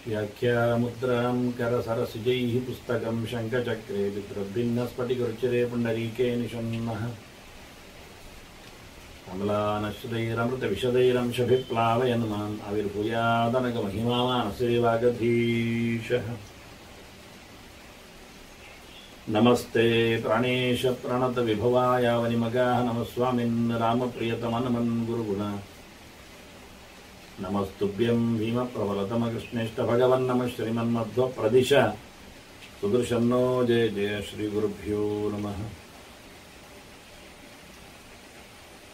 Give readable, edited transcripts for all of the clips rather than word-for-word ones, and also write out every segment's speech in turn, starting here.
ವ್ಯಾಖ್ಯಾಮುದ್ರಾಂ ಕರಸರಸಿಜೈಃ ಪುಸ್ತಕಂ ಶಂಖಚಕ್ರೆ ವಿದ್ರಭಿನ್ನ ಸ್ಫಟಿಕರುಚಿರೆ ಪುಂಡರೀಕೆ ನಿಷನ್ನಃ ಅಮಲಾನಶ್ರೈರಮೃತವಿಶದೈರಂಶಭಿಪ್ಲಾವಯನ್ ಮಾಂ ಆವಿರ್ಭೂಯಾದನಗಮಹಿಮಾಮಾನಸೇವಾಗಧೀಶಃ ನಮಸ್ತೆ ಪ್ರಾಣೇಶ ಪ್ರಣತ ವಿಭವಾಯ ವನಿಮಗಾಃ ನಮಸ್ವಾಮಿನ್ ರಾಮಪ್ರಿಯತಮನಮನ್ ಗುರುಗುಣ ನಮಸ್ತುಭ್ಯಂ ಭೀಮಪ್ರಬಲತಮ ಕೃಷ್ಣೇಷ್ಟ ಭಗವನ್ ನಮಃ ಶ್ರೀಮನ್ಮಧ್ವ ಪ್ರದಿಶ ಸುದರ್ಶನ್ನೋ ಜಯ ಜಯ ಶ್ರೀ ಗುರುಭ್ಯೋ ನಮಃ.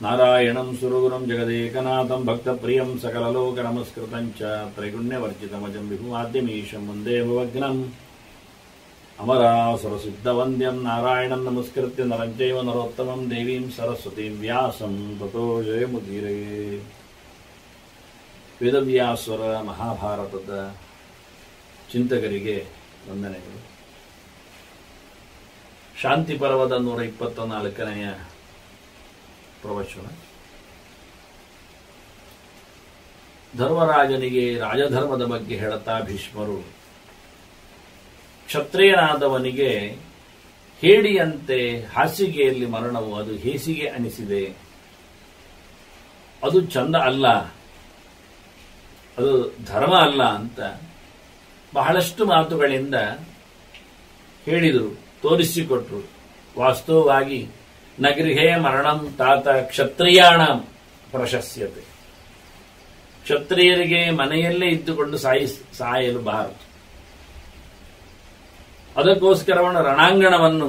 ನಾರಾಯಣಂ ಸುರಗುರುಂ ಜಗದೇಕನಾಥಂ ಭಕ್ತಪ್ರಿಯಂ ಸಕಲಲೋಕ ನಮಸ್ಕೃತಂ ಚ ತ್ರೈಗುಣ್ಯವರ್ಜಿತಮಜಂ ವಿಭುಮಾದ್ಯಮೀಶಂ ವಂದೇ ಭವಗ್ನಂ ಅಮರಾಸುರಸಿದ್ಧವಂದ್ಯಂ ನಾರಾಯಣಂ ನಮಸ್ಕೃತ್ಯ ನರಂ ಚೈವ ನರೋತ್ತಮಂ ದೇವೀಂ ಸರಸ್ವತೀಂ ವ್ಯಾಸಂ ತತೋ ಜಯಮುದೀರಯೇ. ವೇದವ್ಯಾಸರ ಮಹಾಭಾರತದ ಚಿಂತಕರಿಗೆ ವಂದನೆಗಳು. ಶಾಂತಿ ಪರ್ವದ 124ನೆಯ ಪ್ರವಚನ. ಧರ್ಮರಾಜನಿಗೆ ರಾಜಧರ್ಮದ ಬಗ್ಗೆ ಹೇಳುತ್ತಾ ಭೀಷ್ಮರು, ಕ್ಷತ್ರಿಯನಾದವನಿಗೆ ಹೇಡಿಯಂತೆ ಹಾಸಿಗೆಯಲ್ಲಿ ಮರಣವು ಅದು ಹೇಸಿಗೆ ಅನಿಸಿದೆ, ಅದು ಚಂದ ಅಲ್ಲ, ಅದು ಧರ್ಮ ಅಲ್ಲ ಅಂತ ಬಹಳಷ್ಟು ಮಾತುಗಳಿಂದ ಹೇಳಿದರು, ತೋರಿಸಿಕೊಟ್ರು. ವಾಸ್ತವವಾಗಿ ನಗೃಹೇ ಮರಣಂ ತಾತ ಕ್ಷತ್ರಿಯಾಣಂ ಪ್ರಶಸ್ಯತೆ. ಕ್ಷತ್ರಿಯರಿಗೆ ಮನೆಯಲ್ಲೇ ಇದ್ದುಕೊಂಡು ಸಾಯಲು ಬಾರದು. ಅದಕ್ಕೋಸ್ಕರವನ್ನು ರಣಾಂಗಣವನ್ನು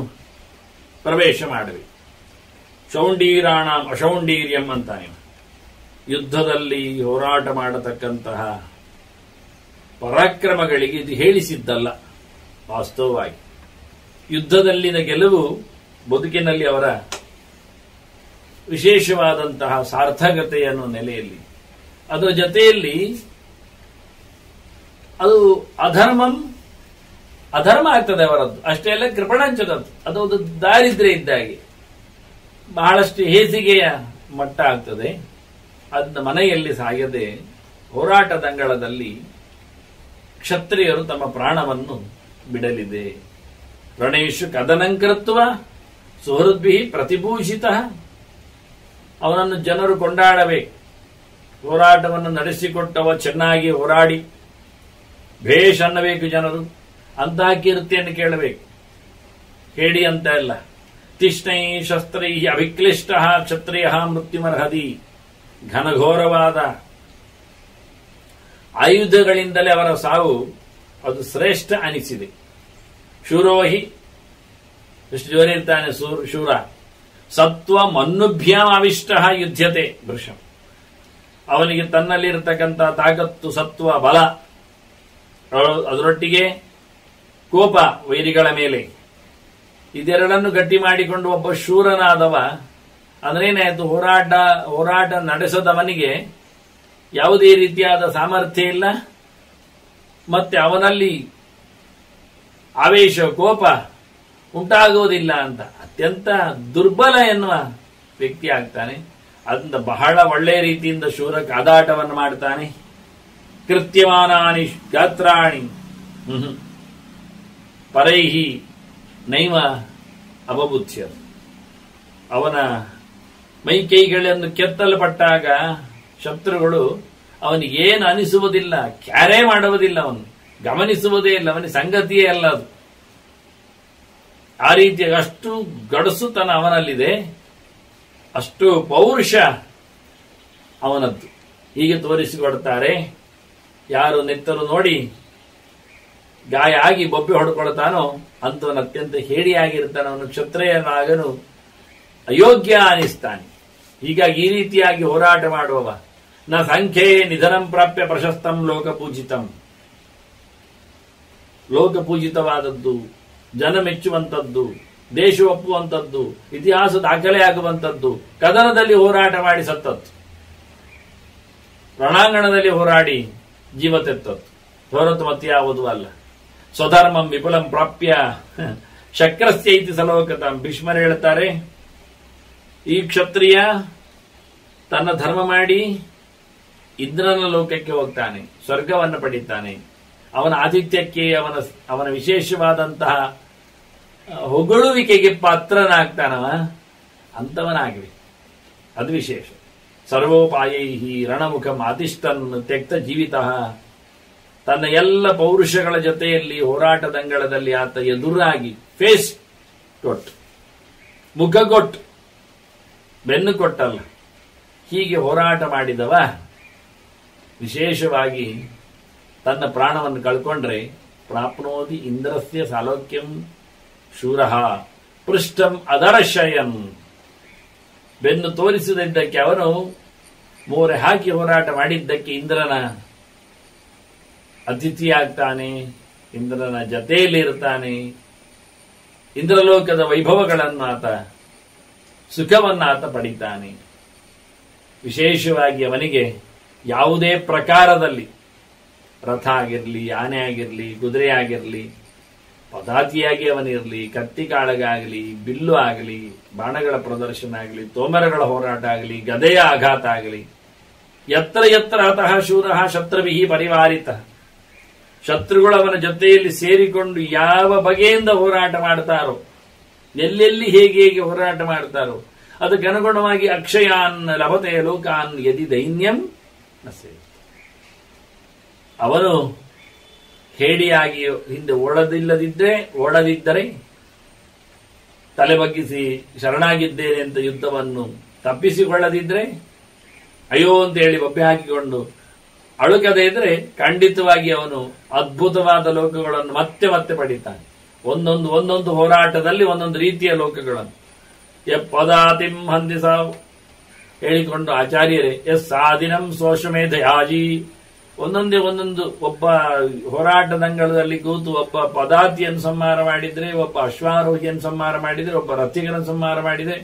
ಪ್ರವೇಶ ಮಾಡಬೇಕು. ಶೌಂಡೀರಾಣಂ ಅಶೌಂಡೀರ್ಯಂ ಅಂತಾನೆ. ಯುದ್ಧದಲ್ಲಿ ಹೋರಾಟ ಮಾಡತಕ್ಕಂತಹ ಪರಾಕ್ರಮಗಳಿಗೆ ಇದು ಹೇಳಿಸಿದ್ದಲ್ಲ. ವಾಸ್ತವವಾಗಿ ಯುದ್ಧದಲ್ಲಿನ ಗೆಲುವು ಬದುಕಿನಲ್ಲಿ ಅವರ ವಿಶೇಷವಾದಂತಹ ಸಾರ್ಥಕತೆಯನ್ನು ನೆಲೆಯಲ್ಲಿ, ಅದರ ಜೊತೆಯಲ್ಲಿ ಅದು ಅಧರ್ಮ ಆಗ್ತದೆ ಅವರದ್ದು. ಅಷ್ಟೇ ಅಲ್ಲ, ಕೃಪಣಾಂಚದದ್ದು, ಅದು ಒಂದು ದಾರಿದ್ರ್ಯ ಇದ್ದಾಗೆ ಬಹಳಷ್ಟು ಹೇಸಿಗೆಯ ಮಟ್ಟ ಆಗ್ತದೆ. ಅದನ್ನ ಮನೆಯಲ್ಲಿ ಸಾಯದೆ ಹೋರಾಟದಂಗಳದಲ್ಲಿ ಕ್ಷತ್ರಿಯರು ತಮ್ಮ ಪ್ರಾಣವನ್ನು ಬಿಡಲಿದೆ. ರಣೇಶು ಕದನಂಕೃತ್ವ ಸುಹೃದ್ಭಿ ಪ್ರತಿಭೂಷಿತ. ಅವನನ್ನು ಜನರು ಕೊಂಡಾಡಬೇಕು. ಹೋರಾಟವನ್ನು ನಡೆಸಿಕೊಟ್ಟವ ಚೆನ್ನಾಗಿ ಹೋರಾಡಿ ಭೇಷ್ ಅನ್ನಬೇಕು ಜನರು. ಅಂತಹ ಕೀರ್ತಿಯನ್ನು ಕೇಳಬೇಕು. ಹೇಳಿ ಅಂತ ಇಲ್ಲ. ತಿಷ್ಣೈ ಶಸ್ತ್ರೈ ಅಭಿಕ್ಲಿಷ್ಟ ಕ್ಷತ್ರಿಯ ಮೃತ್ಯುಮರ್ಹದಿ. ಘನಘೋರವಾದ ಆಯುಧಗಳಿಂದಲೇ ಅವರ ಸಾವು ಅದು ಶ್ರೇಷ್ಠ ಅನಿಸಿದೆ. ಶೂರೋಹಿ, ಎಷ್ಟು ಜೋರಿರ್ತಾನೆ ಶೂರ. ಸತ್ವ ಮನ್ನುಭ್ಯಾಂ ಅವಿಷ್ಟ ಯುದ್ಧತೆ ವೃಷಂ. ಅವನಿಗೆ ತನ್ನಲ್ಲಿರತಕ್ಕಂಥ ತಾಕತ್ತು, ಸತ್ವ, ಬಲ, ಅದರೊಟ್ಟಿಗೆ ಕೋಪ ವೈರಿಗಳ ಮೇಲೆ, ಇದೆರಡನ್ನು ಗಟ್ಟಿ ಮಾಡಿಕೊಂಡು ಒಬ್ಬ ಶೂರನಾದವ ಅಂದ್ರೇನಾಯ್ತು? ಹೋರಾಟ ನಡೆಸದವನಿಗೆ ಯಾವುದೇ ರೀತಿಯಾದ ಸಾಮರ್ಥ್ಯ ಇಲ್ಲ, ಮತ್ತೆ ಅವನಲ್ಲಿ ಆವೇಶ, ಕೋಪ ಉಂಟಾಗುವುದಿಲ್ಲ ಅಂತ ಅತ್ಯಂತ ದುರ್ಬಲ ಎನ್ನುವ ವ್ಯಕ್ತಿ ಆಗ್ತಾನೆ. ಅದರಿಂದ ಬಹಳ ಒಳ್ಳೆಯ ರೀತಿಯಿಂದ ಶೂರ ಕಾದಾಟವನ್ನು ಮಾಡ್ತಾನೆ. ಕೃತ್ಯಮಾನಾನಿ ಗಾತ್ರಾಣಿ ಪರೈಹಿ ನೈವ ಅಬಬುಚ್ಯ. ಅವನ ಮೈಕೈಗಳನ್ನು ಕೆತ್ತಲ್ಪಟ್ಟಾಗ ಶತ್ರುಗಳು ಅವನಿಗೇನು ಅನಿಸುವುದಿಲ್ಲ, ಕ್ಯಾರೇ ಮಾಡುವುದಿಲ್ಲ, ಅವನು ಗಮನಿಸುವುದೇ ಇಲ್ಲ, ಅವನಿಗೆ ಸಂಗತಿಯೇ ಅಲ್ಲ ಅದು. ಆ ರೀತಿಯಾಗಿ ಅಷ್ಟು ಗಡಸುತನ ಅವನಲ್ಲಿದೆ, ಅಷ್ಟು ಪೌರುಷ ಅವನದ್ದು. ಹೀಗೆ ತೋರಿಸಿಕೊಡ್ತಾರೆ. ಯಾರು ನೆತ್ತರು ನೋಡಿ ಗಾಯ ಆಗಿ ಬೊಬ್ಬೆ ಹೊಡ್ಕೊಳ್ತಾನೋ ಅಂತವನು ಅತ್ಯಂತ ಹೇಡಿಯಾಗಿರ್ತಾನೆ. ಅವನು ಕ್ಷತ್ರಿಯನಾಗನು ಅಯೋಗ್ಯ ಅನಿಸ್ತಾನೆ. ಹೀಗಾಗಿ ಈ ರೀತಿಯಾಗಿ ಹೋರಾಟ ಮಾಡುವವ ನ ಸಂಖ್ಯೆ ನಿಧನಂ ಪ್ರಾಪ್ಯ ಪ್ರಶಸ್ತಂ ಲೋಕಪೂಜಿತಂ. ಲೋಕಪೂಜಿತವಾದದ್ದು, ಜನ ಮೆಚ್ಚುವಂಥದ್ದು, ದೇಶ ಒಪ್ಪುವಂಥದ್ದು, ಇತಿಹಾಸ ದಾಖಲೆಯಾಗುವಂಥದ್ದು ಕದನದಲ್ಲಿ ಹೋರಾಟ ಮಾಡಿ ಸತ್ತದ್ದು, ರಣಾಂಗಣದಲ್ಲಿ ಹೋರಾಡಿ ಜೀವ ತೆತ್ತದ್ದು ಹೊರತು ಮತ್ತೆ ಯಾವುದೂ ಅಲ್ಲ. ಸ್ವಧರ್ಮಂ ವಿಪುಲಂ ಪ್ರಾಪ್ಯ ಶಕ್ರಸ್ಯ ಇತಿ ಸಲೋಕತಾಂ. ಭೀಷ್ಮರು ಹೇಳ್ತಾರೆ, ಈ ಕ್ಷತ್ರಿಯ ತನ್ನ ಧರ್ಮ ಮಾಡಿ ಇಂದ್ರನ ಲೋಕಕ್ಕೆ ಹೋಗ್ತಾನೆ, ಸ್ವರ್ಗವನ್ನು ಪಡಿತಾನೆ. ಅವನ ಆತಿಥ್ಯಕ್ಕೆ ಅವನ ವಿಶೇಷವಾದಂತಹ ಹೊಗಳುವಿಕೆಗೆ ಪಾತ್ರನಾಗ್ತಾನವ, ಅಂಥವನಾಗಲಿ, ಅದು ವಿಶೇಷ. ಸರ್ವೋಪಾಯೈ ರಣಮುಖಂ ಆತಿಷ್ಠನ್ ತ್ಯಕ್ತ ಜೀವಿತ. ತನ್ನ ಎಲ್ಲ ಪೌರುಷಗಳ ಜೊತೆಯಲ್ಲಿ ಹೋರಾಟದಂಗಳದಲ್ಲಿ ಆತ ಎದುರಾಗಿ ಫೇಸ್ ಕೊಟ್ಟು, ಮುಖ ಕೊಟ್ಟು, ಬೆನ್ನು ಕೊಟ್ಟಲ್ಲ, ಹೀಗೆ ಹೋರಾಟ ಮಾಡಿದವ ವಿಶೇಷವಾಗಿ ತನ್ನ ಪ್ರಾಣವನ್ನು ಕಳ್ಕೊಂಡ್ರೆ ಪ್ರಾಪ್ನೋದಿ ಇಂದ್ರಸ್ಯ ಸಾಲೋಕ್ಯಂ ಶೂರಃ ಪೃಷ್ಠಂ ಅದರಶಯಂ. ಬೆನ್ನು ತೋರಿಸದಿದ್ದಕ್ಕೆ, ಅವನು ಮೋರೆ ಹಾಕಿ ಹೋರಾಟ ಮಾಡಿದ್ದಕ್ಕೆ ಇಂದ್ರನ ಅತಿಥಿಯಾಗ್ತಾನೆ, ಇಂದ್ರನ ಜತೆಯಲ್ಲಿ ಇರ್ತಾನೆ. ಇಂದ್ರಲೋಕದ ವೈಭವಗಳನ್ನು ಆತ, ಸುಖವನ್ನು ಆತ ಪಡಿತಾನೆ. ವಿಶೇಷವಾಗಿ ಅವನಿಗೆ ಯಾವುದೇ ಪ್ರಕಾರದಲ್ಲಿ ರಥ ಆಗಿರಲಿ, ಆನೆ ಆಗಿರಲಿ, ಕುದುರೆ ಆಗಿರಲಿ, ಪದಾತಿಯಾಗಿ ಅವನಿರಲಿ, ಕತ್ತಿ ಕಾಳಗಾಗಲಿ, ಬಿಲ್ಲು ಆಗಲಿ, ಬಾಣಗಳ ಪ್ರದರ್ಶನ ಆಗಲಿ, ತೋಮರಗಳ ಹೋರಾಟ ಆಗಲಿ, ಗದೆಯ ಆಘಾತ ಆಗಲಿ, ಎತ್ತರ ಎತ್ತರ ಅತಃ ಶೂರಃ ಶತ್ರುವಿಹಿ ಪರಿವಾರಿತ. ಶತ್ರುಗಳು ಅವನ ಜೊತೆಯಲ್ಲಿ ಸೇರಿಕೊಂಡು ಯಾವ ಬಗೆಯಿಂದ ಹೋರಾಟ ಮಾಡ್ತಾರೋ, ಎಲ್ಲೆಲ್ಲಿ ಹೇಗೆ ಹೇಗೆ ಹೋರಾಟ ಮಾಡ್ತಾರೋ ಅದಕ್ಕೆ ಅನುಗುಣವಾಗಿ ಅಕ್ಷಯಾನ್ ಲಭತೆ ಲೋಕಾನ್ ಯದಿ ದೈನ್ಯಂ ನಸೆ. ಅವನು ಹೇಡಿಯಾಗಿ ಹಿಂದೆ ಓಡದಿದ್ದರೆ, ತಲೆ ಬಗ್ಗಿಸಿ ಶರಣಾಗಿದ್ದೇನೆ ಅಂತ ಯುದ್ಧವನ್ನು ತಪ್ಪಿಸಿಕೊಳ್ಳದಿದ್ರೆ, ಅಯ್ಯೋ ಅಂತ ಹೇಳಿ ಬೊಬ್ಬೆ ಹಾಕಿಕೊಂಡು ಅಳುಕದೇ ಇದ್ರೆ ಖಂಡಿತವಾಗಿ ಅವನು ಅದ್ಭುತವಾದ ಲೋಕಗಳನ್ನು ಮತ್ತೆ ಮತ್ತೆ ಪಡಿತಾನೆ. ಒಂದೊಂದು ಹೋರಾಟದಲ್ಲಿ ಒಂದೊಂದು ರೀತಿಯ ಲೋಕಗಳನ್ನು ಪದಾತಿಂ ಹಂದಿ ಸಾವು ಹೇಳಿಕೊಂಡು ಆಚಾರ್ಯರೇ ಎಸ್ ಸಾದಿನಂ ಸೋಷಮೇಧಯಾಜಿ. ಒಂದೊಂದು ಒಬ್ಬ ಹೋರಾಟದಂಗಳದಲ್ಲಿ ಕೂತು ಒಬ್ಬ ಪದಾತಿಯನ್ನು ಸಂಹಾರ ಮಾಡಿದ್ರೆ, ಒಬ್ಬ ಅಶ್ವಾರೋಹಿಯನ್ನು ಸಂಹಾರ ಮಾಡಿದ್ರೆ, ಒಬ್ಬ ರಥಿಗನ ಸಂಹಾರ ಮಾಡಿದೆ,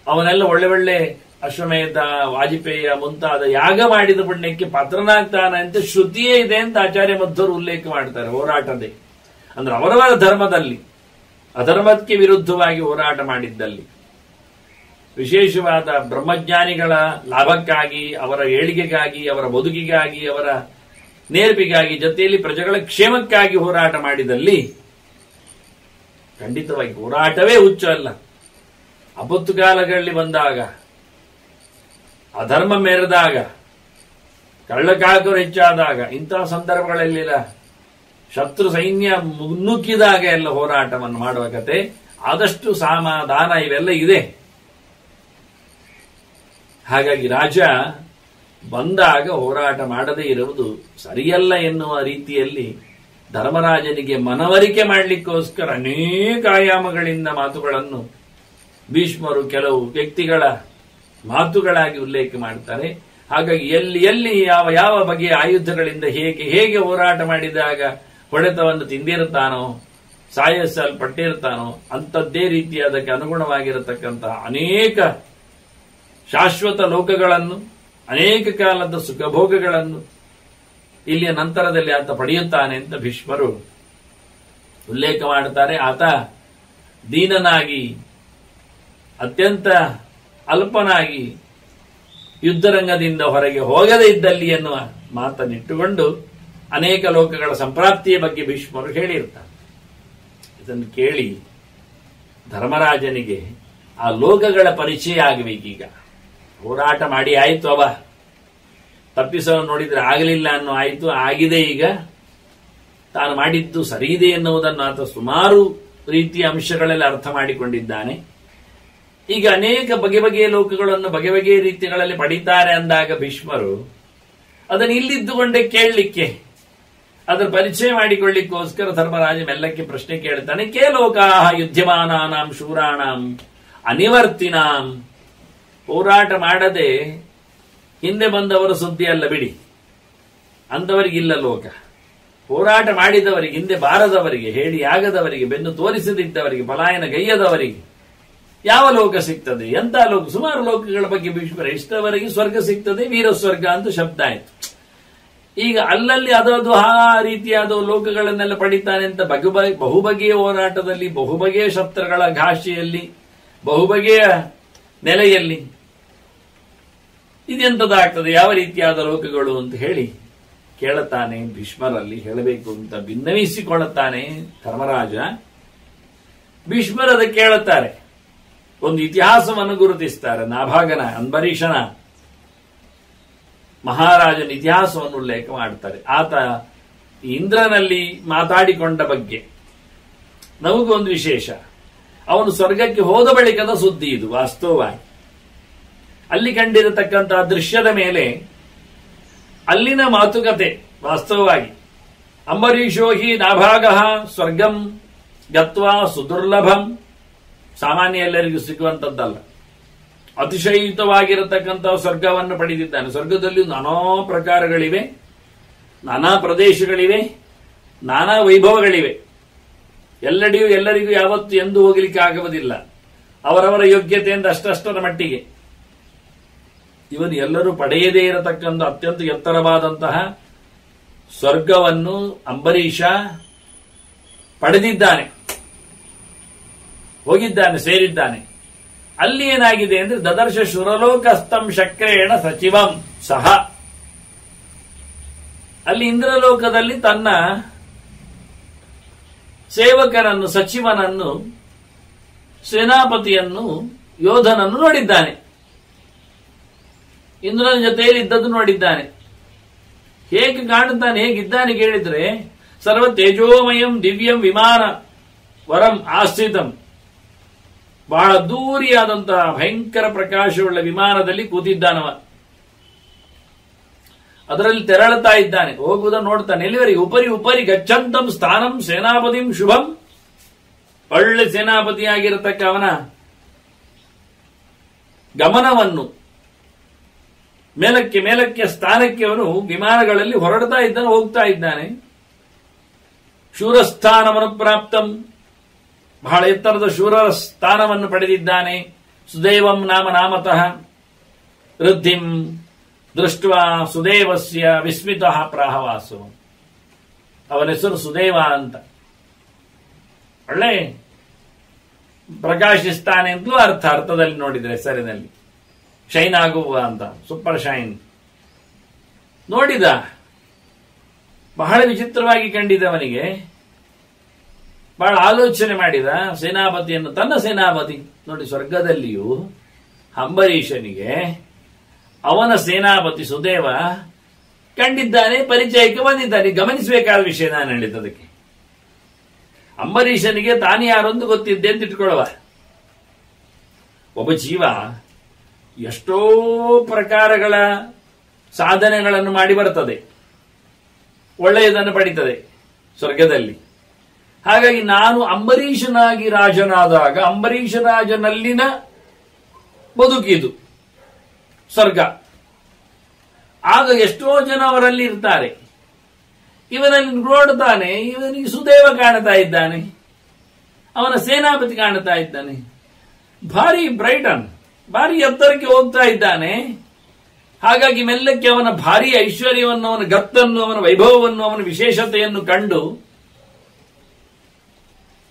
ಅವನೆಲ್ಲ ಒಳ್ಳೆ ಅಶ್ವಮೇಧ, ವಾಜಪೇಯ ಮುಂತಾದ ಯಾಗ ಮಾಡಿದ ಪುಣ್ಯಕ್ಕೆ ಪಾತ್ರನಾಗ್ತಾನೆ ಅಂತ ಶ್ರುತಿಯೇ ಇದೆ ಅಂತ ಆಚಾರ್ಯ ಮಧ್ವರು ಉಲ್ಲೇಖ ಮಾಡ್ತಾರೆ. ಹೋರಾಟದೇ ಅಂದ್ರೆ ಅವರವರ ಧರ್ಮದಲ್ಲಿ ಅಧರ್ಮಕ್ಕೆ ವಿರುದ್ಧವಾಗಿ ಹೋರಾಟ ಮಾಡಿದ್ದಲ್ಲಿ, ವಿಶೇಷವಾದ ಬ್ರಹ್ಮಜ್ಞಾನಿಗಳ ಲಾಭಕ್ಕಾಗಿ, ಅವರ ಏಳಿಗೆಗಾಗಿ, ಅವರ ಬದುಕಿಗಾಗಿ, ಅವರ ನೇರ್ಪಿಗಾಗಿ, ಜೊತೆಯಲ್ಲಿ ಪ್ರಜೆಗಳ ಕ್ಷೇಮಕ್ಕಾಗಿ ಹೋರಾಟ ಮಾಡಿದಲ್ಲಿ ಖಂಡಿತವಾಗಿ ಹೋರಾಟವೇ ಹುಚ್ಚು ಅಲ್ಲ. ಆಪತ್ತು ಕಾಲಗಳಲ್ಲಿ ಬಂದಾಗ, ಅಧರ್ಮ ಮೆರೆದಾಗ, ಕಳ್ಳಕಾಕರು ಹೆಚ್ಚಾದಾಗ, ಇಂತಹ ಸಂದರ್ಭಗಳಲ್ಲಿಲ್ಲ ಶತ್ರು ಸೈನ್ಯ ಮುನ್ನುಗ್ಗಿದಾಗ ಎಲ್ಲ ಹೋರಾಟವನ್ನು ಮಾಡುವ ಕತೆ. ಆದಷ್ಟು ಸಮಾಧಾನ ಇವೆಲ್ಲ ಇದೆ. ಹಾಗಾಗಿ ರಾಜ ಬಂದಾಗ ಹೋರಾಟ ಮಾಡದೇ ಇರುವುದು ಸರಿಯಲ್ಲ ಎನ್ನುವ ರೀತಿಯಲ್ಲಿ ಧರ್ಮರಾಜನಿಗೆ ಮನವರಿಕೆ ಮಾಡಲಿಕ್ಕೋಸ್ಕರ ಅನೇಕ ಆಯಾಮಗಳಿಂದ ಮಾತುಗಳನ್ನು ಭೀಷ್ಮರು ಕೆಲವು ವ್ಯಕ್ತಿಗಳ ಮಾತುಗಳಾಗಿ ಉಲ್ಲೇಖ ಮಾಡ್ತಾರೆ. ಹಾಗಾಗಿ ಎಲ್ಲಿ ಯಾವ ಬಗೆಯ ಆಯುಧಗಳಿಂದ ಹೇಗೆ ಹೋರಾಟ ಮಾಡಿದಾಗ ಹೊಡೆತವನ್ನು ತಿಂದಿರುತ್ತಾನೋ, ಸಾಯಿಸಲ್ಪಟ್ಟಿರ್ತಾನೋ ಅಂಥದ್ದೇ ರೀತಿ ಅದಕ್ಕೆ ಅನುಗುಣವಾಗಿರತಕ್ಕಂತಹ ಅನೇಕ ಶಾಶ್ವತ ಲೋಕಗಳನ್ನು, ಅನೇಕ ಕಾಲದ ಸುಖಭೋಗಗಳನ್ನು ಇಲ್ಲಿಯ ನಂತರದಲ್ಲಿ ಆತ ಪಡೆಯುತ್ತಾನೆ ಅಂತ ಭೀಷ್ಮರು ಉಲ್ಲೇಖ ಮಾಡುತ್ತಾರೆ. ಆತ ದೀನನಾಗಿ, ಅತ್ಯಂತ ಅಲ್ಪನಾಗಿ ಯುದ್ಧರಂಗದಿಂದ ಹೊರಗೆ ಹೋಗದೇ ಇದ್ದಲ್ಲಿ ಎನ್ನುವ ಮಾತನ್ನಿಟ್ಟುಕೊಂಡು ಅನೇಕ ಲೋಕಗಳ ಸಂಪ್ರಾಪ್ತಿಯ ಬಗ್ಗೆ ಭೀಷ್ಮರು ಹೇಳಿರ್ತಾರೆ. ಇದನ್ನು ಕೇಳಿ ಧರ್ಮರಾಜನಿಗೆ ಆ ಲೋಕಗಳ ಪರಿಚಯ ಆಗಬೇಕೀಗ. ಹೋರಾಟ ಮಾಡಿ ಆಯಿತು, ಅವ ತಪ್ಪಿಸಲು ನೋಡಿದ್ರೆ ಆಗಲಿಲ್ಲ ಅನ್ನೋ ಆಯಿತು, ಆಗಿದೆ. ಈಗ ತಾನು ಮಾಡಿದ್ದು ಸರಿ ಇದೆ ಎನ್ನುವುದನ್ನು ಆತ ಸುಮಾರು ರೀತಿಯ ಅಂಶಗಳಲ್ಲಿ ಅರ್ಥ ಮಾಡಿಕೊಂಡಿದ್ದಾನೆ. ಈಗ ಅನೇಕ ಬಗೆಯ ಲೋಕಗಳನ್ನು ಬಗೆಯ ರೀತಿಗಳಲ್ಲಿ ಪಡೀತಾರೆ ಅಂದಾಗ ಭೀಷ್ಮರು ಅದನ್ನು ಇಲ್ಲಿದ್ದುಕೊಂಡೇ ಕೇಳಲಿಕ್ಕೆ, ಅದರ ಪರಿಚಯ ಮಾಡಿಕೊಳ್ಳಿಕ್ಕೋಸ್ಕರ ಧರ್ಮರಾಜ ಮೆಲ್ಲಕ್ಕೆ ಪ್ರಶ್ನೆ ಕೇಳ್ತಾನೆ. ಕೇ ಲೋಕಾಹ ಯುದ್ಧಮಾನಾನಾಂ ಶೂರಾಣಾಂ ಅನಿವರ್ತಿನಾಂ. ಹೋರಾಟ ಮಾಡದೆ ಹಿಂದೆ ಬಂದವರ ಸುದ್ದಿ ಅಲ್ಲ ಬಿಡಿ, ಅಂದವರಿಗಿಲ್ಲ ಲೋಕ. ಹೋರಾಟ ಮಾಡಿದವರಿಗೆ, ಹಿಂದೆ ಬಾರದವರಿಗೆ, ಹೇಳಿ ಆಗದವರಿಗೆ, ಬೆನ್ನು ತೋರಿಸದಿದ್ದವರಿಗೆ, ಪಲಾಯನ ಗೈಯದವರಿಗೆ ಯಾವ ಲೋಕ ಸಿಗ್ತದೆ? ಎಂತ ಲೋಕ? ಸುಮಾರು ಲೋಕಗಳ ಬಗ್ಗೆ ಭೀಷ್ಮರ ಇಷ್ಟವರೆಗೆ ಸ್ವರ್ಗ ಸಿಗ್ತದೆ, ವೀರ ಸ್ವರ್ಗ ಅಂತ ಶಬ್ದ ಆಯ್ತು. ಈಗ ಅಲ್ಲಲ್ಲಿ ಅದದು ಆ ರೀತಿಯಾದ ಲೋಕಗಳನ್ನೆಲ್ಲ ಪಡಿತಾನೆ ಅಂತ ಬಹುಬಗೆಯ ಹೋರಾಟದಲ್ಲಿ, ಬಹುಬಗೆಯ ಶಸ್ತ್ರಗಳ ಘಾಷಿಯಲ್ಲಿ, ಬಹುಬಗೆಯ ನೆಲೆಯಲ್ಲಿ ಇದೆಂತದಾಗ್ತದೆ, ಯಾವ ರೀತಿಯಾದ ಲೋಕಗಳು ಅಂತ ಹೇಳಿ ಕೇಳುತ್ತಾನೆ. ಭೀಷ್ಮರಲ್ಲಿ ಹೇಳಬೇಕು ಅಂತ ಭಿನ್ನವಿಸಿಕೊಳ್ಳುತ್ತಾನೆ ಧರ್ಮರಾಜ. ಭೀಷ್ಮರದ ಕೇಳುತ್ತಾರೆ, ಒಂದು ಇತಿಹಾಸವನ್ನು ಗುರುತಿಸ್ತಾರೆ. ನಾಭಾಗನ ಅಂಬರೀಷನ ಮಹಾರಾಜನ ಇತಿಹಾಸವನ್ನು ಉಲ್ಲೇಖ ಮಾಡ್ತಾರೆ. ಆತ ಇಂದ್ರನಲ್ಲಿ ಮಾತಾಡಿಕೊಂಡ ಬಗ್ಗೆ ನಮಗೂ ಒಂದು ವಿಶೇಷ. ಅವನು ಸ್ವರ್ಗಕ್ಕೆ ಹೋದ ಬಳಿಕದ ಸುದ್ದಿ ಇದು. ವಾಸ್ತವವಾಗಿ ಅಲ್ಲಿ ಕಂಡಿರತಕ್ಕಂತಹ ದೃಶ್ಯದ ಮೇಲೆ ಅಲ್ಲಿನ ಮಾತುಕತೆ ವಾಸ್ತವವಾಗಿ ಅಂಬರೀಷೋ ಹಿ ನಾಭಾಗ ಸ್ವರ್ಗಂ ಗತ್ವಾ ಸುದುರ್ಲಭಂ, ಸಾಮಾನ್ಯ ಎಲ್ಲರಿಗೂ ಸಿಗುವಂತದ್ದಲ್ಲ. ಅತಿಶಯಿತವಾಗಿರತಕ್ಕಂತಹ ಸ್ವರ್ಗವನ್ನು ಪಡೆದಿದ್ದಾನೆ. ಸ್ವರ್ಗದಲ್ಲಿ ನಾನಾ ಪ್ರಕಾರಗಳಿವೆ, ನಾನಾ ಪ್ರದೇಶಗಳಿವೆ, ನಾನಾ ವೈಭವಗಳಿವೆ. ಎಲ್ಲರಿಗೂ ಯಾವತ್ತು ಎಂದು ಹೋಗಲಿಕ್ಕೆ ಆಗುವುದಿಲ್ಲ. ಅವರವರ ಯೋಗ್ಯತೆಯಿಂದ ಅಷ್ಟಷ್ಟರ ಮಟ್ಟಿಗೆ. ಇವನು ಎಲ್ಲರೂ ಪಡೆಯದೇ ಇರತಕ್ಕಂಥ ಅತ್ಯಂತ ಎತ್ತರವಾದಂತಹ ಸ್ವರ್ಗವನ್ನು ಅಂಬರೀಷ ಪಡೆದಿದ್ದಾನೆ, ಹೋಗಿದ್ದಾನೆ, ಸೇರಿದ್ದಾನೆ. ಅಲ್ಲಿ ಏನಾಗಿದೆ ಅಂದ್ರೆ ದದರ್ಶ ಶುರಲೋಕಸ್ಥಂ ಶಕ್ರೇಣ ಸಚಿವಂ ಸಹ, ಅಲ್ಲಿ ಇಂದ್ರಲೋಕದಲ್ಲಿ ತನ್ನ ಸೇವಕನನ್ನು, ಸಚಿವನನ್ನು, ಸೇನಾಪತಿಯನ್ನು, ಯೋಧನನ್ನು ನೋಡಿದ್ದಾನೆ. ಇಂದ್ರನ ಜೊತೆಯಲ್ಲಿ ಇದ್ದದ್ದು ನೋಡಿದ್ದಾನೆ. ಹೇಗೆ ಕಾಣುತ್ತಾನೆ, ಹೇಗಿದ್ದಾನೆ ಕೇಳಿದ್ರೆ ಸರ್ವ ತೇಜೋಮಯಂ ದಿವ್ಯಂ ವಿಮಾನ ವರಂ ಆಸ್ಥಿತಂ, ಬಹಳ ದೂರಿಯಾದಂತಹ ಭಯಂಕರ ಪ್ರಕಾಶವುಳ್ಳ ವಿಮಾನದಲ್ಲಿ ಕೂತಿದ್ದಾನವ. ಅದರಲ್ಲಿ ತೆರಳುತ್ತಾ ಇದ್ದಾನೆ, ಹೋಗುವುದನ್ನು ನೋಡ್ತಾನೆ. ಎಲ್ಲಿವರೆಗೆ? ಉಪರಿ ಗಚ್ಚಂತಂ ಸ್ಥಾನಂ ಸೇನಾಪತಿಂ ಶುಭಂ, ಒಳ್ಳೆ ಸೇನಾಪತಿಯಾಗಿರತಕ್ಕ ಅವನ ಗಮನವನ್ನು ಮೇಲಕ್ಕೆ ಸ್ಥಾನಕ್ಕೆ ಅವನು ವಿಮಾನಗಳಲ್ಲಿ ಹೊರಡ್ತಾ ಇದ್ದಾನೆ, ಹೋಗ್ತಾ ಇದ್ದಾನೆ. ಶೂರಸ್ಥಾನವನ್ನು ಪ್ರಾಪ್ತಂ, ಬಹಳ ಎತ್ತರದ ಶೂರ ಸ್ಥಾನವನ್ನು ಪಡೆದಿದ್ದಾನೆ. ಸುದೇವಂ ನಾಮತಃ ವೃದ್ಧಿಂ ದೃಷ್ಟ್ವಾ ಸುದೇವಸ್ಯ ವಿಸ್ಮಿತಃ ಪ್ರಾಹವಾಸು. ಅವನ ಹೆಸರು ಸುದೇವ ಅಂತ. ಒಳ್ಳೆ ಪ್ರಕಾಶಿಸ್ತಾನೆ ಅಂತಲೂ ಅರ್ಥದಲ್ಲಿ ನೋಡಿದ್ರೆ ಹೆಸರಿನಲ್ಲಿ ಶೈನ್ ಆಗುವ ಅಂತ, ಸೂಪರ್ ಶೈನ್. ನೋಡಿದ, ಬಹಳ ವಿಚಿತ್ರವಾಗಿ ಕಂಡಿದ್ದವನಿಗೆ. ಬಹಳ ಆಲೋಚನೆ ಮಾಡಿದ. ಸೇನಾಪತಿಯನ್ನು, ತನ್ನ ಸೇನಾಪತಿ ನೋಡಿ, ಸ್ವರ್ಗದಲ್ಲಿಯೂ ಅಂಬರೀಷನಿಗೆ ಅವನ ಸೇನಾಪತಿ ಸುದೇವ ಕಂಡಿದ್ದಾನೆ, ಪರಿಚಯಕ್ಕೆ ಬಂದಿದ್ದಾನೆ. ಗಮನಿಸಬೇಕಾದ ವಿಷಯ ನಾನು ಹೇಳಿದ್ದದಕ್ಕೆ. ಅಂಬರೀಷನಿಗೆ ತಾನು ಯಾರೊಂದು ಗೊತ್ತಿದ್ದೆ ಅಂತ ಇಟ್ಕೊಳ್ಳುವ. ಒಬ್ಬ ಜೀವ ಎಷ್ಟೋ ಪ್ರಕಾರಗಳ ಸಾಧನೆಗಳನ್ನು ಮಾಡಿ ಬರ್ತದೆ, ಒಳ್ಳೆಯದನ್ನು ಪಡಿತದೆ ಸ್ವರ್ಗದಲ್ಲಿ. ಹಾಗಾಗಿ ನಾನು ಅಂಬರೀಷನಾಗಿ ರಾಜನಾದಾಗ ಅಂಬರೀಷ ರಾಜನಲ್ಲಿನ ಬದುಕಿದು ಸ್ವರ್ಗ. ಆಗ ಎಷ್ಟೋ ಜನ ಅವರಲ್ಲಿ ಇರ್ತಾರೆ. ಇವನಲ್ಲಿ ನೋಡ್ತಾನೆ, ಇವನಿಗೆ ಸುದೇವ ಕಾಣ್ತಾ ಇದ್ದಾನೆ, ಅವನ ಸೇನಾಪತಿ ಕಾಣ್ತಾ ಇದ್ದಾನೆ. ಭಾರಿ ಬ್ರೈಟನ್, ಭಾರಿ ಎತ್ತರಕ್ಕೆ ಹೋಗ್ತಾ ಇದ್ದಾನೆ. ಹಾಗಾಗಿ ಮೆಲ್ಲಕ್ಕೆ ಅವನ ಭಾರಿ ಐಶ್ವರ್ಯವನ್ನು, ಅವನ ಗತ್ತನ್ನು, ಅವನ ವೈಭವವನ್ನು, ಅವನ ವಿಶೇಷತೆಯನ್ನು ಕಂಡು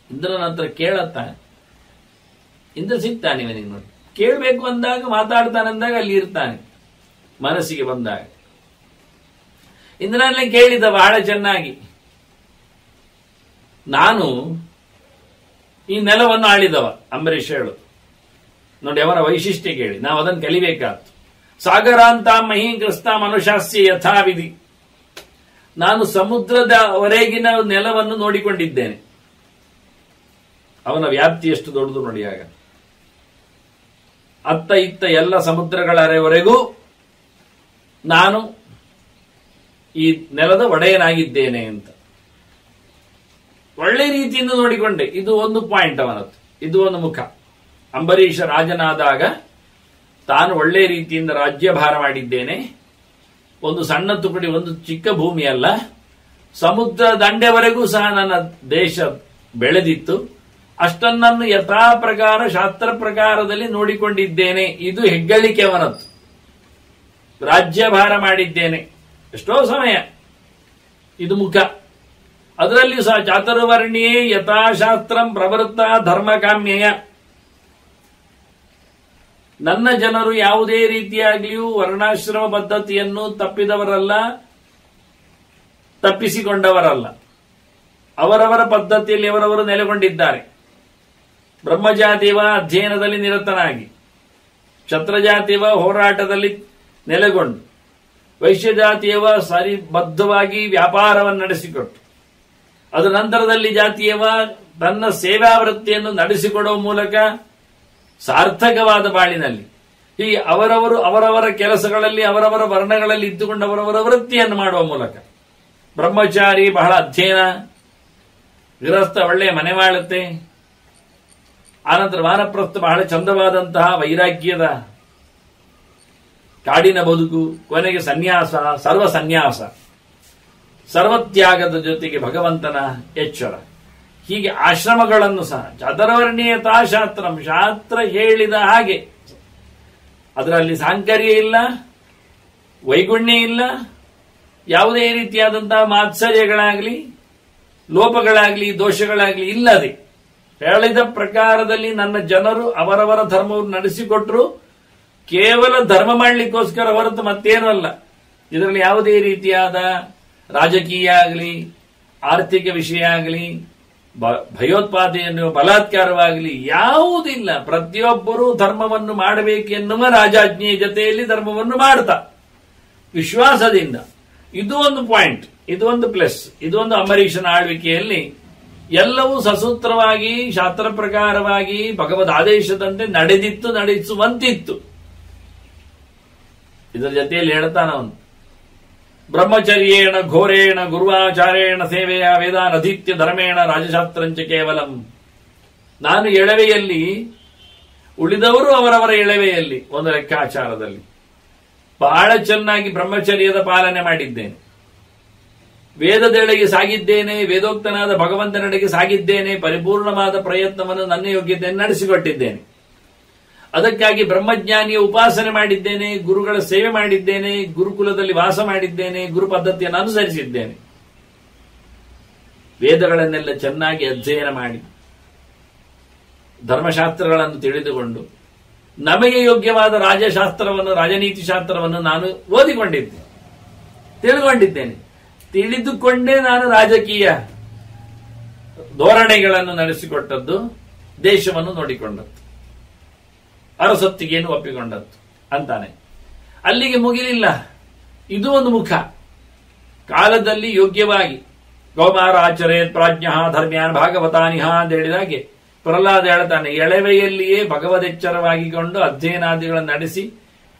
ಇಂದ್ರನ ಹತ್ರ ಕೇಳುತ್ತಾನೆ. ಇಂದ್ರ ಸಿಗ್ತಾನೆ ಇವನಿಗೆ. ನೋಡಿ, ಕೇಳಬೇಕು ಅಂದಾಗ, ಮಾತಾಡ್ತಾನೆ ಅಂದಾಗ ಅಲ್ಲಿ ಇರ್ತಾನೆ. ಮನಸ್ಸಿಗೆ ಬಂದಾಗ ಇಂದ್ರನಲ್ಲೇ ಕೇಳಿದ ಬಹಳ ಚೆನ್ನಾಗಿ. ನಾನು ಈ ನೆಲವನ್ನು ಆಳಿದವ ಅಂಬರೀಷ್ ಹೇಳು. ನೋಡಿ ಅವರ ವೈಶಿಷ್ಟ್ಯ ಕೇಳಿ, ನಾವು ಅದನ್ನು ಕಲಿಬೇಕಾಯ್ತು. ಸಾಗರಾಂತ ಮಹೀಕೃಸ್ತ ಮನುಷ್ಯಾಸ್ಯ ಯಥಾವಿಧಿ. ನಾನು ಸಮುದ್ರದವರೆಗಿನ ನೆಲವನ್ನು ನೋಡಿಕೊಂಡಿದ್ದೇನೆ. ಅವನ ವ್ಯಾಪ್ತಿ ಎಷ್ಟು ದೊಡ್ಡದು ನೋಡಿ. ಆಗ ಅತ್ತ ಇತ್ತ ಎಲ್ಲ ಸಮುದ್ರಗಳವರೆಗೂ ನಾನು ಈ ನೆಲದ ಒಡೆಯನಾಗಿದ್ದೇನೆ ಅಂತ ಒಳ್ಳೆ ರೀತಿಯಿಂದ ನೋಡಿಕೊಂಡೆ. ಇದು ಒಂದು ಪಾಯಿಂಟ್ ಅವನದ್ದು, ಇದು ಒಂದು ಮುಖ. ಅಂಬರೀಷ ರಾಜನಾದಾಗ ತಾನು ಒಳ್ಳೆ ರೀತಿಯಿಂದ ರಾಜ್ಯಭಾರ ಮಾಡಿದ್ದೇನೆ. ಒಂದು ಸಣ್ಣ ತುಕಡಿ, ಒಂದು ಚಿಕ್ಕ ಭೂಮಿ ಅಲ್ಲ, ಸಮುದ್ರ ದಂಡೆವರೆಗೂ ಸಹ ನನ್ನ ದೇಶ ಬೆಳೆದಿತ್ತು. ಅಷ್ಟನ್ನನ್ನು ಯಥಾ ಪ್ರಕಾರ, ಶಾಸ್ತ್ರ ಪ್ರಕಾರದಲ್ಲಿ ನೋಡಿಕೊಂಡಿದ್ದೇನೆ. ಇದು ಹೆಗ್ಗಳಿಕೆ ಅವನದ್ದು. ರಾಜ್ಯಭಾರ ಮಾಡಿದ್ದೇನೆ ಎಷ್ಟೋ ಸಮಯ. ಇದು ಮುಖ. ಅದರಲ್ಲಿಯೂ ಸಹ ಚಾತುರ್ವರ್ಣಿಯೇ ಯಥಾಶಾಸ್ತ್ರಂ ಪ್ರವೃತ್ತ ಧರ್ಮಕಾಮ್ಯಯ. ನನ್ನ ಜನರು ಯಾವುದೇ ರೀತಿಯಾಗಿಯೂ ವರ್ಣಾಶ್ರಮ ಪದ್ಧತಿಯನ್ನು ತಪ್ಪಿದವರಲ್ಲ, ತಪ್ಪಿಸಿಕೊಂಡವರಲ್ಲ. ಅವರವರ ಪದ್ಧತಿಯಲ್ಲಿ ಅವರವರು ನೆಲೆಗೊಂಡಿದ್ದಾರೆ. ಬ್ರಹ್ಮಜಾತಿಯವ ಅಧ್ಯಯನದಲ್ಲಿ ನಿರತನಾಗಿ, ಕ್ಷತ್ರಜಾತಿಯವ ಹೋರಾಟದಲ್ಲಿ ನೆಲೆಗೊಂಡು, ವೈಶ್ಯಜಾತಿಯವ ಸರಿಬದ್ಧವಾಗಿ ವ್ಯಾಪಾರವನ್ನು ನಡೆಸಿಕೊಟ್ಟು, ಅದರ ನಂತರದಲ್ಲಿ ಜಾತಿಯವ ತನ್ನ ಸೇವಾ ವೃತ್ತಿಯನ್ನು ನಡೆಸಿಕೊಡುವ ಮೂಲಕ ಸಾರ್ಥಕವಾದ ಬಾಳಿನಲ್ಲಿ ಹೀಗೆ ಅವರವರು ಅವರವರ ಕೆಲಸಗಳಲ್ಲಿ ಅವರವರ ವರ್ಣಗಳಲ್ಲಿ ಇದ್ದುಕೊಂಡು ಅವರವರ ವೃತ್ತಿಯನ್ನು ಮಾಡುವ ಮೂಲಕ, ಬ್ರಹ್ಮಚಾರಿ ಬಹಳ ಅಧ್ಯಯನ, ಗೃಹಸ್ಥ ಒಳ್ಳೆಯ ಮನೆ ಮಾಡುತ್ತೆ, ಆನಂತರ ವಾನಪ್ರಸ್ಥ ಬಹಳ ಚಂದವಾದಂತಹ ವೈರಾಗ್ಯದ ಕಾಡಿನ ಬದುಕು, ಕೊನೆಗೆ ಸನ್ಯಾಸ, ಸರ್ವ ಸನ್ಯಾಸ, ಸರ್ವತ್ಯಾಗದ ಜೊತೆಗೆ ಭಗವಂತನ ಎಚ್ಚರ. ಹೀಗೆ ಆಶ್ರಮಗಳನ್ನು ಸಹ ಚತುರ್ವರ್ಣೀಯತಾ ಶಾಸ್ತ್ರಂ, ಶಾಸ್ತ್ರ ಹೇಳಿದ ಹಾಗೆ ಅದರಲ್ಲಿ ಸಾಂಕರ್ಯ ಇಲ್ಲ, ವೈಗುಣ್ಯ ಇಲ್ಲ, ಯಾವುದೇ ರೀತಿಯಾದಂತಹ ಮಾತ್ಸರ್ಯಗಳಾಗಲಿ ಲೋಪಗಳಾಗಲಿ ದೋಷಗಳಾಗಲಿ ಇಲ್ಲದೆ ಹೇಳಿದ ಪ್ರಕಾರದಲ್ಲಿ ನನ್ನ ಜನರು ಅವರವರ ಧರ್ಮವನ್ನು ನಡೆಸಿಕೊಟ್ರು. ಕೇವಲ ಧರ್ಮ ಮಾಡಲಿಕ್ಕೋಸ್ಕರ ಹೊರತು ಮತ್ತೇನೂ ಅಲ್ಲ. ಇದರಲ್ಲಿ ಯಾವುದೇ ರೀತಿಯಾದ ರಾಜಕೀಯ ಆಗಲಿ, ಆರ್ಥಿಕ ವಿಷಯ ಆಗಲಿ, ಭಯೋತ್ಪಾದನೆಯನ್ನು ಬಲಾತ್ಕಾರವಾಗಲಿ ಯಾವುದಿಲ್ಲ. ಪ್ರತಿಯೊಬ್ಬರೂ ಧರ್ಮವನ್ನು ಮಾಡಬೇಕೆನ್ನುವ ರಾಜಾಜ್ಞೆಯ ಜೊತೆಯಲ್ಲಿ ಧರ್ಮವನ್ನು ಮಾಡ್ತಾ ವಿಶ್ವಾಸದಿಂದ. ಇದು ಒಂದು ಪಾಯಿಂಟ್, ಇದು ಒಂದು ಪ್ಲಸ್, ಇದು ಒಂದು ಅಂಬರೀಷನ ಆಳ್ವಿಕೆಯಲ್ಲಿ ಎಲ್ಲವೂ ಸಸೂತ್ರವಾಗಿ ಶಾಸ್ತ್ರ ಪ್ರಕಾರವಾಗಿ ಭಗವದ್ ಆದೇಶದಂತೆ ನಡೆದಿತ್ತು, ನಡೆಸುವಂತಿತ್ತು. ಇದರ ಜೊತೆಯಲ್ಲಿ ಹೇಳ್ತಾನ ಅವನು, ಬ್ರಹ್ಮಚರ್ಯೇಣ ಘೋರೇಣ ಗುರುವಾಚಾರ್ಯೇಣ ಸೇವೆಯ ವೇದಾನಧೀತ್ಯ ಧರ್ಮೇಣ ರಾಜಶಾಸ್ತ್ರಂಚ ಕೇವಲಂ. ನಾನು ಎಳವೆಯಲ್ಲಿ, ಉಳಿದವರು ಅವರವರ ಎಳವೆಯಲ್ಲಿ ಒಂದು ಲೆಕ್ಕಾಚಾರದಲ್ಲಿ ಬಹಳ ಚೆನ್ನಾಗಿ ಬ್ರಹ್ಮಚರ್ಯದ ಪಾಲನೆ ಮಾಡಿದ್ದೇನೆ, ವೇದದೆಡೆಗೆ ಸಾಗಿದ್ದೇನೆ, ವೇದೋಕ್ತನಾದ ಭಗವಂತನೆಡೆಗೆ ಸಾಗಿದ್ದೇನೆ, ಪರಿಪೂರ್ಣವಾದ ಪ್ರಯತ್ನವನ್ನು ನನ್ನ ಯೋಗ್ಯತೆಯನ್ನು ನಡೆಸಿಕೊಟ್ಟಿದ್ದೇನೆ. ಅದಕ್ಕಾಗಿ ಬ್ರಹ್ಮಜ್ಞಾನಿಯ ಉಪಾಸನೆ ಮಾಡಿದ್ದೇನೆ, ಗುರುಗಳ ಸೇವೆ ಮಾಡಿದ್ದೇನೆ, ಗುರುಕುಲದಲ್ಲಿ ವಾಸ ಮಾಡಿದ್ದೇನೆ, ಗುರು ಪದ್ಧತಿಯನ್ನು ಅನುಸರಿಸಿದ್ದೇನೆ. ವೇದಗಳನ್ನೆಲ್ಲ ಚೆನ್ನಾಗಿ ಅಧ್ಯಯನ ಮಾಡಿ ಧರ್ಮಶಾಸ್ತ್ರಗಳನ್ನು ತಿಳಿದುಕೊಂಡು ನಮಗೆ ಯೋಗ್ಯವಾದ ರಾಜಶಾಸ್ತ್ರವನ್ನು, ರಾಜನೀತಿ ಶಾಸ್ತ್ರವನ್ನು ನಾನು ಓದಿಕೊಂಡಿದ್ದೇನೆ, ತಿಳಿದುಕೊಂಡಿದ್ದೇನೆ. ತಿಳಿದುಕೊಂಡೇ ನಾನು ರಾಜಕೀಯ ಧೋರಣೆಗಳನ್ನು ನಡೆಸಿಕೊಟ್ಟದ್ದು, ದೇಶವನ್ನು ನೋಡಿಕೊಂಡದ್ದು, ಅರಸೊತ್ತಿಗೆಯನ್ನು ಒಪ್ಪಿಕೊಂಡದ್ದು ಅಂತಾನೆ. ಅಲ್ಲಿಗೆ ಮುಗಿಲಿಲ್ಲ, ಇದು ಒಂದು ಮುಖ. ಕಾಲದಲ್ಲಿ ಯೋಗ್ಯವಾಗಿ ಗೌಮಾರ ಆಚರೇತ್ ಪ್ರಾಜ್ಞ ಧರ್ಮ್ಯಾನ್ ಭಾಗವತಾನಿಹ ಅಂತ ಹೇಳಿದಾಗೆ ಪ್ರಹ್ಲಾದ ಹೇಳ್ತಾನೆ, ಎಳವೆಯಲ್ಲಿಯೇ ಭಗವದೆಚ್ಚರವಾಗಿಕೊಂಡು ಅಧ್ಯಯನಾದಿಗಳನ್ನು ನಡೆಸಿ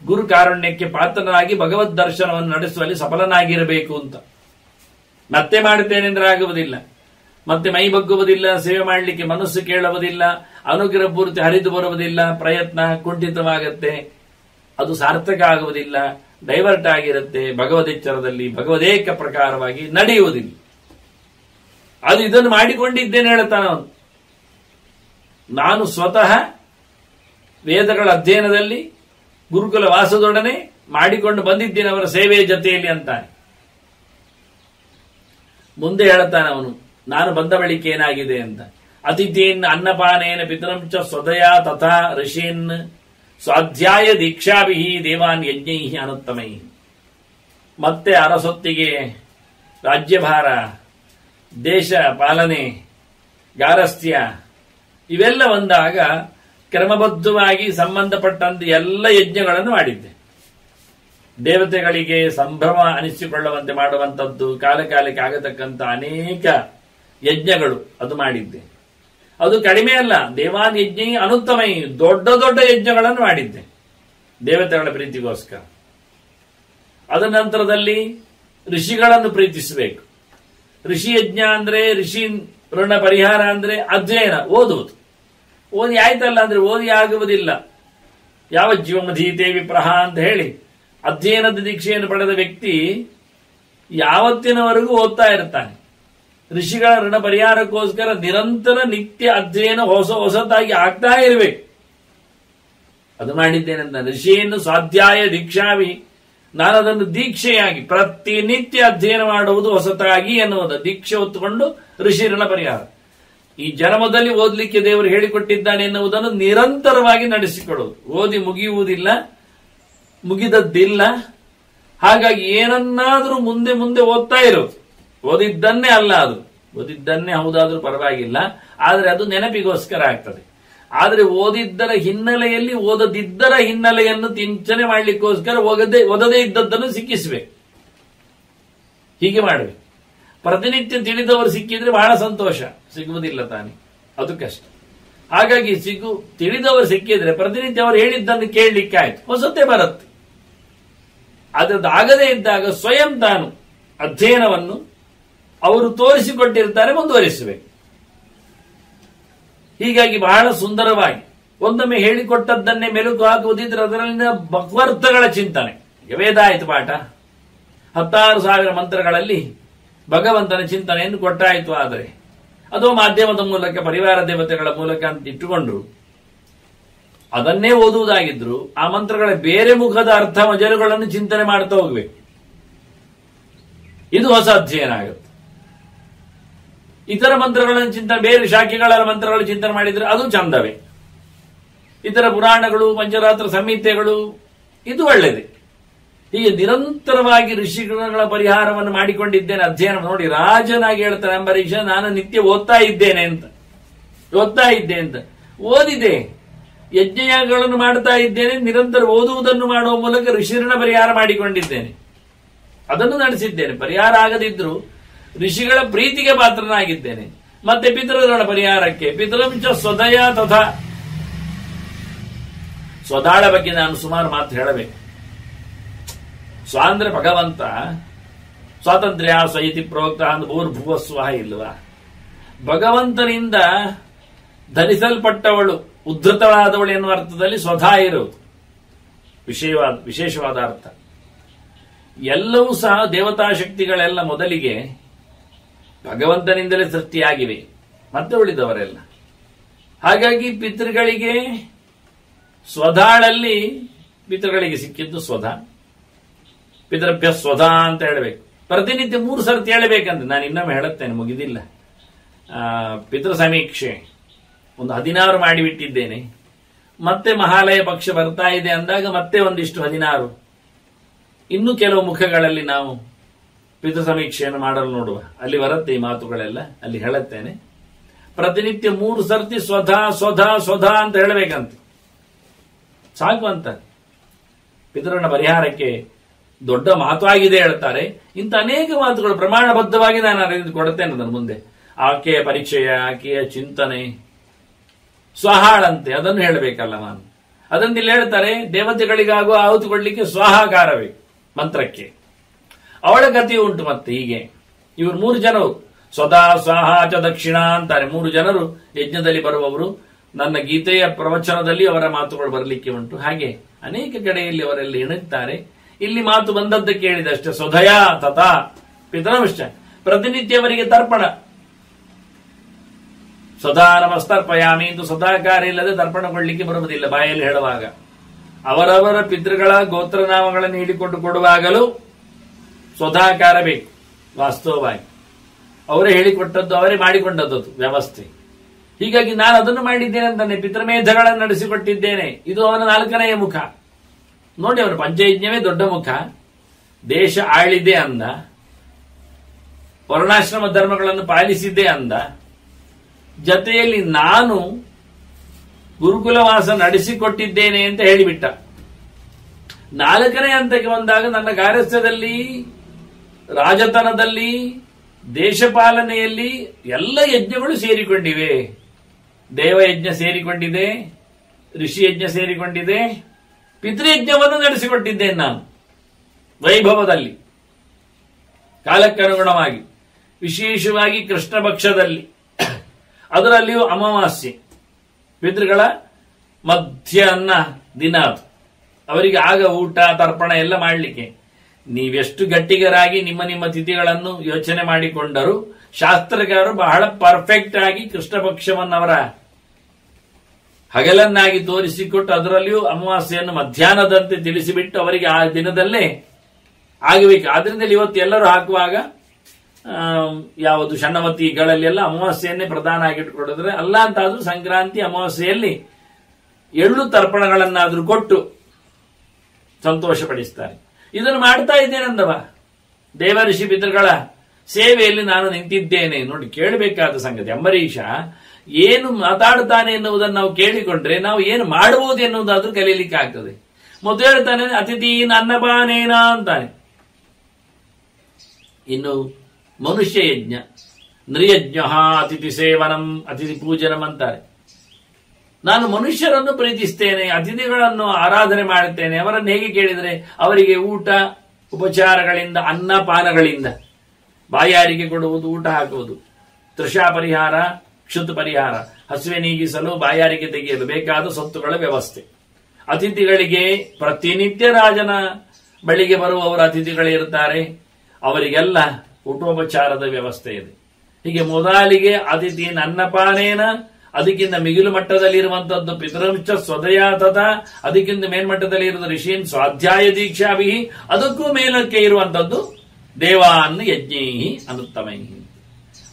ಗುರು ಕಾರುಣ್ಯಕ್ಕೆ ಪಾತ್ರನಾಗಿ ಭಗವದ್ ದರ್ಶನವನ್ನು ನಡೆಸುವಲ್ಲಿ ಸಫಲನಾಗಿರಬೇಕು ಅಂತ. ಮತ್ತೆ ಮಾಡುತ್ತೇನೆಂದ್ರೆ ಆಗುವುದಿಲ್ಲ, ಮತ್ತೆ ಮೈ ಬಗ್ಗುವುದಿಲ್ಲ, ಸೇವೆ ಮಾಡಲಿಕ್ಕೆ ಮನಸ್ಸು ಕೇಳುವುದಿಲ್ಲ, ಅನುಗ್ರಹ ಪೂರ್ತಿ ಹರಿದು ಬರುವುದಿಲ್ಲ, ಪ್ರಯತ್ನ ಕುಂಠಿತವಾಗುತ್ತೆ, ಅದು ಸಾರ್ಥಕ ಆಗುವುದಿಲ್ಲ, ಡೈವರ್ಟ್ ಆಗಿರುತ್ತೆ, ಭಗವದೆಚ್ಚರದಲ್ಲಿ ಭಗವದೇಕ ಪ್ರಕಾರವಾಗಿ ನಡೆಯುವುದಿಲ್ಲ. ಅದು ಇದನ್ನು ಮಾಡಿಕೊಂಡಿದ್ದೇನೆ ಹೇಳ್ತಾನ ಅವನು. ನಾನು ಸ್ವತಃ ವೇದಗಳ ಅಧ್ಯಯನದಲ್ಲಿ ಗುರುಕುಲ ವಾಸದೊಡನೆ ಮಾಡಿಕೊಂಡು ಬಂದಿದ್ದೇನೆ ಅವರ ಸೇವೆಯ ಜೊತೆಯಲ್ಲಿ ಅಂತಾನೆ. ಮುಂದೆ ಹೇಳ್ತಾನೆ ಅವನು, ನಾನು ಬಂದ ಬಳಿಕ ಏನಾಗಿದೆ ಅಂತ. ಅತಿಥೀನ್ ಅನ್ನಪಾನೇನ ಪಿತರಂಚ ಸ್ವದಯ ತಥಾ ಋಷೀನ್ ಸ್ವಾಧ್ಯಾಯ ದೀಕ್ಷಾಭಿ ದೇವಾನ್ ಯಜ್ಞೈ ಅನುತ್ತಮೈ. ಮತ್ತೆ ಅರಸೊತ್ತಿಗೆ ರಾಜ್ಯಭಾರ, ದೇಶ ಪಾಲನೆ, ಗಾರಸ್ಥ್ಯ ಇವೆಲ್ಲ ಬಂದಾಗ ಕ್ರಮಬದ್ಧವಾಗಿ ಸಂಬಂಧಪಟ್ಟಂತೆ ಎಲ್ಲ ಯಜ್ಞಗಳನ್ನು ಮಾಡಿದ್ದೆ. ದೇವತೆಗಳಿಗೆ ಸಂಭ್ರಮ ಅನಿಸಿಕೊಳ್ಳುವಂತೆ ಮಾಡುವಂಥದ್ದು, ಕಾಲಕಾಲಕ್ಕೆ ಆಗತಕ್ಕಂಥ ಅನೇಕ ಯಜ್ಞಗಳು ಅದು ಮಾಡಿದ್ದೆ. ಅದು ಕಡಿಮೆ ಅಲ್ಲ, ದೇವಾನ್ ಯಜ್ಞ ಅನುತ್ತಮೈ, ದೊಡ್ಡ ದೊಡ್ಡ ಯಜ್ಞಗಳನ್ನು ಮಾಡಿದ್ದೆ ದೇವತೆಗಳ ಪ್ರೀತಿಗೋಸ್ಕರ. ಅದ ನಂತರದಲ್ಲಿ ಋಷಿಗಳನ್ನು ಪ್ರೀತಿಸಬೇಕು. ಋಷಿ ಯಜ್ಞ ಅಂದ್ರೆ, ಋಷಿ ಋಣ ಪರಿಹಾರ ಅಂದ್ರೆ ಅಧ್ಯಯನ, ಓದುವುದು. ಓದಿ ಆಯ್ತಲ್ಲ ಅಂದ್ರೆ ಓದಿ ಆಗುವುದಿಲ್ಲ. ಯಾವ ಜೀವಮಧೀತೆ ವಿಪ್ರಹ ಅಂತ ಹೇಳಿ ಅಧ್ಯಯನದ ದೀಕ್ಷೆಯನ್ನು ಪಡೆದ ವ್ಯಕ್ತಿ ಯಾವತ್ತಿನವರೆಗೂ ಓದ್ತಾ ಇರ್ತಾನೆ. ಋಷಿಗಳ ಋಣ ಪರಿಹಾರಕ್ಕೋಸ್ಕರ ನಿರಂತರ ನಿತ್ಯ ಅಧ್ಯಯನ ಹೊಸದಾಗಿ ಆಗ್ತಾ ಇರಬೇಕು. ಅದು ಮಾಡಿದ್ದೇನೆಂತ, ಋಷಿಯನ್ನು ಸ್ವಾಧ್ಯಾಯ ದೀಕ್ಷಾವಿ, ನಾನು ಅದನ್ನು ದೀಕ್ಷೆಯಾಗಿ ಪ್ರತಿನಿತ್ಯ ಅಧ್ಯಯನ ಮಾಡುವುದು ಹೊಸತಾಗಿ ಎನ್ನುವುದು. ದೀಕ್ಷೆ ಹೊತ್ತುಕೊಂಡು ಋಷಿ ಋಣ ಪರಿಹಾರ. ಈ ಜನ್ಮದಲ್ಲಿ ಓದಲಿಕ್ಕೆ ದೇವರು ಹೇಳಿಕೊಟ್ಟಿದ್ದಾನೆ ಎನ್ನುವುದನ್ನು ನಿರಂತರವಾಗಿ ನಡೆಸಿಕೊಡುವುದು. ಓದಿ ಮುಗಿಯುವುದಿಲ್ಲ, ಮುಗಿದದ್ದಿಲ್ಲ. ಹಾಗಾಗಿ ಏನನ್ನಾದರೂ ಮುಂದೆ ಮುಂದೆ ಓದ್ತಾ ಇರೋದು. ಓದಿದ್ದನ್ನೇ ಅಲ್ಲ, ಅದು ಓದಿದ್ದನ್ನೇ ಹೌದಾದ್ರೂ ಪರವಾಗಿಲ್ಲ, ಆದರೆ ಅದು ನೆನಪಿಗೋಸ್ಕರ ಆಗ್ತದೆ. ಆದರೆ ಓದಿದ್ದರ ಹಿನ್ನೆಲೆಯಲ್ಲಿ ಓದದಿದ್ದರ ಹಿನ್ನೆಲೆಯನ್ನು ಚಿಂತನೆ ಮಾಡಲಿಕ್ಕೋಸ್ಕರ ಓದದೇ ಇದ್ದದ್ದನ್ನು ಸಿಕ್ಕಿಸಬೇಕು. ಹೀಗೆ ಮಾಡಬೇಕು. ಪ್ರತಿನಿತ್ಯ ತಿಳಿದವರು ಸಿಕ್ಕಿದ್ರೆ ಬಹಳ ಸಂತೋಷ, ಸಿಗುವುದಿಲ್ಲ ತಾನೆ, ಅದು ಕಷ್ಟ. ಹಾಗಾಗಿ ತಿಳಿದವರು ಸಿಕ್ಕಿದ್ರೆ ಪ್ರತಿನಿತ್ಯ ಅವರು ಹೇಳಿದ್ದನ್ನು ಕೇಳಲಿಕ್ಕೆ ಆಯ್ತು, ಹೊಸತೆ ಬರುತ್ತೆ. ಅದರದ್ದು ಆಗದೇ ಇದ್ದಾಗ ಸ್ವಯಂ ತಾನು ಅಧ್ಯಯನವನ್ನು ಅವರು ತೋರಿಸಿಕೊಟ್ಟಿರ್ತಾರೆ, ಮುಂದುವರಿಸಬೇಕು. ಹೀಗಾಗಿ ಬಹಳ ಸುಂದರವಾಗಿ ಒಂದೊಮ್ಮೆ ಹೇಳಿಕೊಟ್ಟದ್ದನ್ನೇ ಮೆಲುಕು ಹಾಕುವುದಿದ್ರೆ ಅದರಲ್ಲಿನ ಭಗವರ್ಥಗಳ ಚಿಂತನೆ. ವೇದ ಆಯಿತು ಪಾಠ, 16,000 ಮಂತ್ರಗಳಲ್ಲಿ ಭಗವಂತನ ಚಿಂತನೆಯನ್ನು ಕೊಟ್ಟಾಯಿತು. ಆದರೆ ಅದು ಮಾಧ್ಯಮದ ಮೂಲಕ, ಪರಿವಾರ ದೇವತೆಗಳ ಮೂಲಕ ಅಂತ ಇಟ್ಟುಕೊಂಡ್ರು, ಅದನ್ನೇ ಓದುವುದಾಗಿದ್ರು ಆ ಮಂತ್ರಗಳ ಬೇರೆ ಮುಖದ ಅರ್ಥ ಮಜಲುಗಳನ್ನು ಚಿಂತನೆ ಮಾಡ್ತಾ ಹೋಗ್ಬೇಕು. ಇದು ಹೊಸ ಅಧ್ಯಯನ ಆಗುತ್ತೆ. ಇತರ ಮಂತ್ರಗಳನ್ನು ಚಿಂತನೆ, ಬೇರೆ ಶಾಖೆಗಳ ಮಂತ್ರಗಳ ಚಿಂತನೆ ಮಾಡಿದ್ರೆ ಅದು ಚಂದವೇ. ಇತರ ಪುರಾಣಗಳು, ಪಂಚರಾತ್ರ ಸಂಹಿತೆಗಳು, ಇದು ಒಳ್ಳೆಯದೇ. ಹೀಗೆ ನಿರಂತರವಾಗಿ ಋಷಿಗಳ ಪರಿಹಾರವನ್ನು ಮಾಡಿಕೊಂಡಿದ್ದೇನೆ, ಅಧ್ಯಯನ ನೋಡಿ. ರಾಜನಾಗಿ ಹೇಳ್ತಾನೆ ಅಂಬರೀಷ, ನಾನು ನಿತ್ಯ ಓದ್ತಾ ಇದ್ದೇನೆ ಅಂತ. ಓದಿದೆ, ಯಜ್ಞಯಾಗಗಳನ್ನು ಮಾಡ್ತಾ ಇದ್ದೇನೆ, ನಿರಂತರ ಓದುವುದನ್ನು ಮಾಡುವ ಮೂಲಕ ಋಷಿಗಳ ಪರಿಹಾರ ಮಾಡಿಕೊಂಡಿದ್ದೇನೆ, ಅದನ್ನು ನಡೆಸಿದ್ದೇನೆ. ಪರಿಹಾರ ಆಗದಿದ್ರು ಋಷಿಗಳ ಪ್ರೀತಿಗೆ ಪಾತ್ರನಾಗಿದ್ದೇನೆ. ಮತ್ತೆ ಪಿತೃಗಳ ಪರಿಹಾರಕ್ಕೆ, ಪಿತೃಂಚ ಸ್ವದಯ ತಥಾ, ಸ್ವದಾಳ ಬಗ್ಗೆ ನಾನು ಸುಮಾರು ಮಾತು ಹೇಳಬೇಕು. ಸ್ವಾಂದ್ರೆ ಭಗವಂತ ಸ್ವಾತಂತ್ರ್ಯ ಸ್ವಯಿತಿ ಪ್ರೋಕ್ತ ಅಂದ ಭೂರ್ಭುವಸ್ವ ಇಲ್ವಾ? ಭಗವಂತನಿಂದ ಧರಿಸಲ್ಪಟ್ಟವಳು, ಉದ್ಧತಳಾದವಳು ಎನ್ನುವ ಅರ್ಥದಲ್ಲಿ ಸ್ವಧಾ ಇರುವುದು ವಿಶೇಷವಾದ ಅರ್ಥ. ಎಲ್ಲವೂ ಸಹ ದೇವತಾ ಶಕ್ತಿಗಳೆಲ್ಲ ಮೊದಲಿಗೆ ಭಗವಂತನಿಂದಲೇ ಸೃಷ್ಟಿಯಾಗಿವೆ, ಮತ್ತೆ ಉಳಿದವರೆಲ್ಲ. ಹಾಗಾಗಿ ಪಿತೃಗಳಿಗೆ ಸ್ವಧಾಳಲ್ಲಿ ಪಿತೃಗಳಿಗೆ ಸಿಕ್ಕಿದ್ದು ಸ್ವಧಾ, ಪಿತೃಭ್ಯ ಸ್ವಧಾ ಅಂತ ಹೇಳಬೇಕು. ಪ್ರತಿನಿತ್ಯ 3 ಸರ್ತಿ ಹೇಳಬೇಕಂದ್ರೆ, ನಾನು ಇನ್ನೊಮ್ಮೆ ಹೇಳುತ್ತೇನೆ, ಮುಗಿದಿಲ್ಲ. ಪಿತೃ ಸಮೀಕ್ಷೆ ಒಂದು 16 ಮಾಡಿಬಿಟ್ಟಿದ್ದೇನೆ. ಮತ್ತೆ ಮಹಾಲಯ ಪಕ್ಷ ಬರ್ತಾ ಇದೆ ಅಂದಾಗ ಮತ್ತೆ ಒಂದಿಷ್ಟು 16. ಇನ್ನು ಕೆಲವು ಮುಖಗಳಲ್ಲಿ ನಾವು ಪಿತೃ ಸಮೀಕ್ಷೆಯನ್ನು ಮಾಡಲು ನೋಡುವ, ಅಲ್ಲಿ ಬರುತ್ತೆ ಈ ಮಾತುಗಳೆಲ್ಲ, ಅಲ್ಲಿ ಹೇಳುತ್ತೇನೆ. ಪ್ರತಿನಿತ್ಯ 3 ಸರ್ತಿ ಸ್ವಧಾ ಸ್ವಧಾ ಸ್ವಧಾ ಅಂತ ಹೇಳಬೇಕಂತ, ಸಾಕು ಅಂತ. ಪಿತೃನ ಪರಿಹಾರಕ್ಕೆ ದೊಡ್ಡ ಮಾತು ಆಗಿದೆ ಹೇಳ್ತಾರೆ. ಇಂಥ ಅನೇಕ ಮಾತುಗಳು ಪ್ರಮಾಣಬದ್ಧವಾಗಿ ನಾನು ಅರಿದು ಕೊಡುತ್ತೇನೆ ನನ್ನ ಮುಂದೆ. ಆಕೆಯ ಪರಿಚಯ, ಆಕೆಯ ಚಿಂತನೆ, ಸ್ವಹಾಳಂತೆ ಅದನ್ನು ಹೇಳಬೇಕಲ್ಲ ನಾನು. ಅದನ್ನು ಇಲ್ಲಿ ಹೇಳ್ತಾರೆ, ದೇವತೆಗಳಿಗಾಗುವ ಆಹುತಿ ಕೊಡ್ಲಿಕ್ಕೆ ಸ್ವಾಹಾಕಾರವೇ ಮಂತ್ರಕ್ಕೆ. ಅವಳ ಗತಿಯು ಉಂಟು. ಮತ್ತೆ ಹೀಗೆ ಇವರು 3 ಜನರು ಸ್ವದಾ ಸ್ವಾಹ ಚ ದಕ್ಷಿಣ ಅಂತಾರೆ. 3 ಜನರು ಯಜ್ಞದಲ್ಲಿ ಬರುವವರು. ನನ್ನ ಗೀತೆಯ ಪ್ರವಚನದಲ್ಲಿ ಅವರ ಮಾತುಗಳು ಬರಲಿಕ್ಕೆ ಉಂಟು. ಹಾಗೆ ಅನೇಕ ಕಡೆಯಲ್ಲಿ ಅವರೆಲ್ಲ ಎಣುತ್ತಾರೆ. ಇಲ್ಲಿ ಮಾತು ಬಂದದ್ದು ಕೇಳಿದಷ್ಟೇ. ಸ್ವಧಯ ತಥಾ ಪಿತೃಂಶ್ಚ, ಪ್ರತಿನಿತ್ಯ ಅವರಿಗೆ ತರ್ಪಣ. ಸದಾ ನಮಸ್ತರ್ಪಯಾಮಿ ಎಂದು ಸದಾಕಾರ ಇಲ್ಲದೆ ತರ್ಪಣ ಕೊಡಲಿಕ್ಕೆ ಬರುವುದಿಲ್ಲ. ಬಾಯಲ್ಲಿ ಹೇಳುವಾಗ ಅವರವರ ಪಿತೃಗಳ ಗೋತ್ರನಾಮಗಳನ್ನು ಹೇಳಿಕೊಂಡು ಕೊಡುವಾಗಲೂ ಸ್ವದಾಕಾರ ಬೇಕು. ವಾಸ್ತವವಾಗಿ ಅವರೇ ಹೇಳಿಕೊಟ್ಟದ್ದು, ಅವರೇ ಮಾಡಿಕೊಂಡದ್ದು ವ್ಯವಸ್ಥೆ. ಹೀಗಾಗಿ ನಾನು ಅದನ್ನು ಮಾಡಿದ್ದೇನೆ ಅಂತಾನೆ, ಪಿತೃಮೇಧಗಳನ್ನು ನಡೆಸಿಕೊಟ್ಟಿದ್ದೇನೆ. ಇದು ಅವನ 4ನೆಯ ಮುಖ. ನೋಡಿ, ಅವರ ಪಂಚಯಜ್ಞವೇ ದೊಡ್ಡ ಮುಖ. ದೇಶ ಆಳಿದೆ ಅಂದ, ವರ್ಣಾಶ್ರಮ ಧರ್ಮಗಳನ್ನು ಪಾಲಿಸಿದ್ದೆ ಅಂದ, ಜತೆಯಲ್ಲಿ ನಾನು ಗುರುಕುಲವಾಸ ನಡೆಸಿಕೊಟ್ಟಿದ್ದೇನೆ ಅಂತ ಹೇಳಿಬಿಟ್ಟ. 4ನೇ ಹಂತಕ್ಕೆ ಬಂದಾಗ ನನ್ನ ಕಾರ್ಯಸ್ಥದಲ್ಲಿ, ರಾಜತನದಲ್ಲಿ, ದೇಶಪಾಲನೆಯಲ್ಲಿ ಎಲ್ಲ ಯಜ್ಞಗಳು ಸೇರಿಕೊಂಡಿವೆ. ದೇವಯಜ್ಞ ಸೇರಿಕೊಂಡಿದೆ, ಋಷಿ ಯಜ್ಞ ಸೇರಿಕೊಂಡಿದೆ, ಪಿತೃಯಜ್ಞವನ್ನು ನಡೆಸಿಕೊಟ್ಟಿದ್ದೇನೆ ನಾನು ವೈಭವದಲ್ಲಿ, ಕಾಲಕ್ಕನುಗುಣವಾಗಿ. ವಿಶೇಷವಾಗಿ ಕೃಷ್ಣ ಪಕ್ಷದಲ್ಲಿ, ಅದರಲ್ಲಿಯೂ ಅಮಾವಾಸ್ಯೆ, ಪಿತೃಗಳ ಮಧ್ಯಾಹ್ನ ದಿನ ಅದು. ಅವರಿಗೆ ಆಗ ಊಟ ತರ್ಪಣ ಎಲ್ಲ ಮಾಡಲಿಕ್ಕೆ. ನೀವೆಷ್ಟು ಗಟ್ಟಿಗರಾಗಿ ನಿಮ್ಮ ನಿಮ್ಮ ತಿಥಿಗಳನ್ನು ಯೋಚನೆ ಮಾಡಿಕೊಂಡರೂ ಶಾಸ್ತ್ರಗಾರರು ಬಹಳ ಪರ್ಫೆಕ್ಟ್ ಆಗಿ ಕೃಷ್ಣ ಪಕ್ಷವನ್ನವರ ಹಗಲನ್ನಾಗಿ ತೋರಿಸಿಕೊಟ್ಟು ಅದರಲ್ಲಿಯೂ ಅಮಾವಾಸ್ಯೆಯನ್ನು ಮಧ್ಯಾಹ್ನದಂತೆ ತಿಳಿಸಿಬಿಟ್ಟು ಅವರಿಗೆ ಆ ದಿನದಲ್ಲೇ ಆಗಬೇಕು. ಆದ್ರಿಂದ ಇವತ್ತು ಎಲ್ಲರೂ ಹಾಕುವಾಗ ಯಾವುದು ಷಣ್ಣಮತಿಗಳಲ್ಲೆಲ್ಲ ಅಮಾವಾಸ್ಯೆಯನ್ನೇ ಪ್ರಧಾನ ಆಗಿಟ್ಕೊಡಿದ್ರೆ, ಅಲ್ಲ ಅಂತಾದ್ರೂ ಸಂಕ್ರಾಂತಿ ಅಮಾವಾಸ್ಯೆಯಲ್ಲಿ ಎಳ್ಳು ತರ್ಪಣಗಳನ್ನಾದ್ರೂ ಕೊಟ್ಟು ಸಂತೋಷ ಪಡಿಸ್ತಾರೆ. ಇದನ್ನು ಮಾಡ್ತಾ ಇದ್ದೇನೆಂದವ ದೇವಋಷಿ ಪಿತೃಗಳ ಸೇವೆಯಲ್ಲಿ ನಾನು ನಿಂತಿದ್ದೇನೆ. ನೋಡಿ, ಕೇಳಬೇಕಾದ ಸಂಗತಿ. ಅಂಬರೀಷ ಏನು ಮಾತಾಡ್ತಾನೆ ಎನ್ನುವುದನ್ನು ನಾವು ಕೇಳಿಕೊಂಡ್ರೆ ನಾವು ಏನು ಮಾಡುವುದು ಎನ್ನುವುದಾದ್ರೂ ಕಲೀಲಿಕ್ಕೆ ಆಗ್ತದೆ. ಮೊದಲು ಹೇಳ್ತಾನೆ ಅತಿಥೀನ್ ಅನ್ನಪಾನೇನ ಅಂತಾನೆ. ಇನ್ನು ಮನುಷ್ಯ ಯಜ್ಞ, ನೃಯಜ್ಞ, ಅತಿಥಿ ಸೇವನಂ, ಅತಿಥಿ ಪೂಜನಂ ಅಂತಾರೆ. ನಾನು ಮನುಷ್ಯರನ್ನು ಪ್ರೀತಿಸ್ತೇನೆ, ಅತಿಥಿಗಳನ್ನು ಆರಾಧನೆ ಮಾಡುತ್ತೇನೆ. ಅವರನ್ನು ಹೇಗೆ ಕೇಳಿದರೆ ಅವರಿಗೆ ಊಟ ಉಪಚಾರಗಳಿಂದ, ಅನ್ನಪಾನಗಳಿಂದ, ಬಾಯಾರಿಗೆ ಕೊಡುವುದು, ಊಟ ಹಾಕುವುದು, ತೃಷಾ ಪರಿಹಾರ, ಕ್ಷುತ್ ಪರಿಹಾರ, ಹಸಿವೆ ನೀಗಿಸಲು, ಬಾಯಾರಿಗೆ ತೆಗೆಯಲು ಬೇಕಾದ ಸೊತ್ತುಗಳ ವ್ಯವಸ್ಥೆ. ಅತಿಥಿಗಳಿಗೆ ಪ್ರತಿನಿತ್ಯ ರಾಜನ ಬಳಿಗೆ ಬರುವವರು ಅತಿಥಿಗಳಿರ್ತಾರೆ, ಅವರಿಗೆಲ್ಲ ಊಟೋಪಚಾರದ ವ್ಯವಸ್ಥೆ ಇದೆ. ಹೀಗೆ ಮೊದಲಿಗೆ ಅತಿಥಿ ಅನ್ನಪಾನೇನ, ಅದಕ್ಕಿಂತ ಮಿಗಿಲು ಮಟ್ಟದಲ್ಲಿ ಇರುವಂತದ್ದು ಪಿತೃಂಚ ಸ್ವದಯಾತತ, ಅದಕ್ಕಿಂತ ಮೇಲ್ಮಟ್ಟದಲ್ಲಿ ಇರುವ ಋಷೀನ್ ಸ್ವಾಧ್ಯಾಯ ದೀಕ್ಷಾಭಿ, ಅದಕ್ಕೂ ಮೇಲಕ್ಕೆ ಇರುವಂತದ್ದು ದೇವಾನ್ ಯಜ್ಞೈ ಅನುತ್ತಮೈ.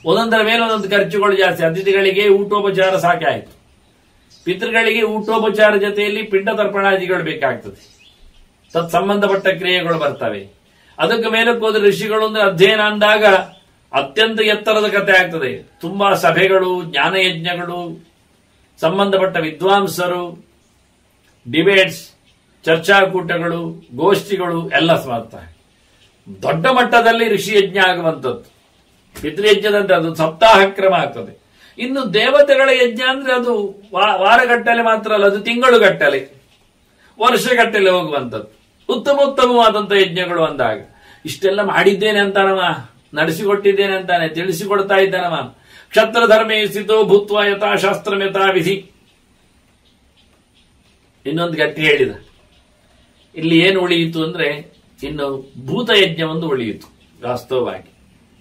ಒಂದೊಂದರ ಮೇಲೆ ಒಂದೊಂದು ಖರ್ಚುಗಳು ಜಾಸ್ತಿ. ಅತಿಥಿಗಳಿಗೆ ಊಟೋಪಚಾರ ಸಾಕಾಯಿತು, ಪಿತೃಗಳಿಗೆ ಊಟೋಪಚಾರ ಜೊತೆಯಲ್ಲಿ ಪಿಂಡ ತರ್ಪಣಾದಿಗಳು ಬೇಕಾಗ್ತದೆ, ತತ್ ಸಂಬಂಧಪಟ್ಟ ಕ್ರಿಯೆಗಳು ಬರ್ತವೆ. ಅದಕ್ಕೆ ಮೇಲಕ್ಕೆ ಹೋದ ಋಷಿಗಳು ಅಂದ್ರೆ ಅಧ್ಯಯನ ಅಂದಾಗ ಅತ್ಯಂತ ಎತ್ತರದ ಕಥೆ ಆಗ್ತದೆ. ತುಂಬಾ ಸಭೆಗಳು, ಜ್ಞಾನಯಜ್ಞಗಳು, ಸಂಬಂಧಪಟ್ಟ ವಿದ್ವಾಂಸರು, ಡಿಬೇಟ್ಸ್, ಚರ್ಚಾಕೂಟಗಳು, ಗೋಷ್ಠಿಗಳು ಎಲ್ಲ ಮಾಡ್ತಾರೆ. ದೊಡ್ಡ ಮಟ್ಟದಲ್ಲಿ ಋಷಿ ಯಜ್ಞ ಆಗುವಂಥದ್ದು. ಪಿತೃಯಜ್ಞದಂತೆ ಅದು ಸಪ್ತಾಹ ಕ್ರಮ ಆಗ್ತದೆ. ಇನ್ನು ದೇವತೆಗಳ ಯಜ್ಞ ಅಂದ್ರೆ ಅದು ವಾರಗಟ್ಟಲೆ ಮಾತ್ರ ಅಲ್ಲ, ಅದು ತಿಂಗಳುಗಟ್ಟಲೆ, ವರ್ಷಗಟ್ಟಲೆ ಹೋಗುವಂಥದ್ದು. ಉತ್ತಮವಾದಂತಹ ಯಜ್ಞಗಳು ಅಂದಾಗ ಇಷ್ಟೆಲ್ಲ ಮಾಡಿದ್ದೇನೆ ಅಂತಾನವ, ನಡೆಸಿಕೊಟ್ಟಿದ್ದೇನೆ ಅಂತಾನೆ, ತಿಳಿಸಿಕೊಡ್ತಾ ಇದ್ದಾನವ. ಕ್ಷತ್ರ ಧರ್ಮೇ ಸ್ಥಿತೋ ಭೂತ್ವ ಯಥಾಶಾಸ್ತ್ರಂ ಯಥಾ ವಿಧಿ. ಇನ್ನೊಂದು ಗಟ್ಟಿ ಹೇಳಿದ. ಇಲ್ಲಿ ಏನು ಉಳಿಯಿತು ಅಂದ್ರೆ ಇನ್ನು ಭೂತಯಜ್ಞ ಒಂದು ಉಳಿಯಿತು. ವಾಸ್ತವವಾಗಿ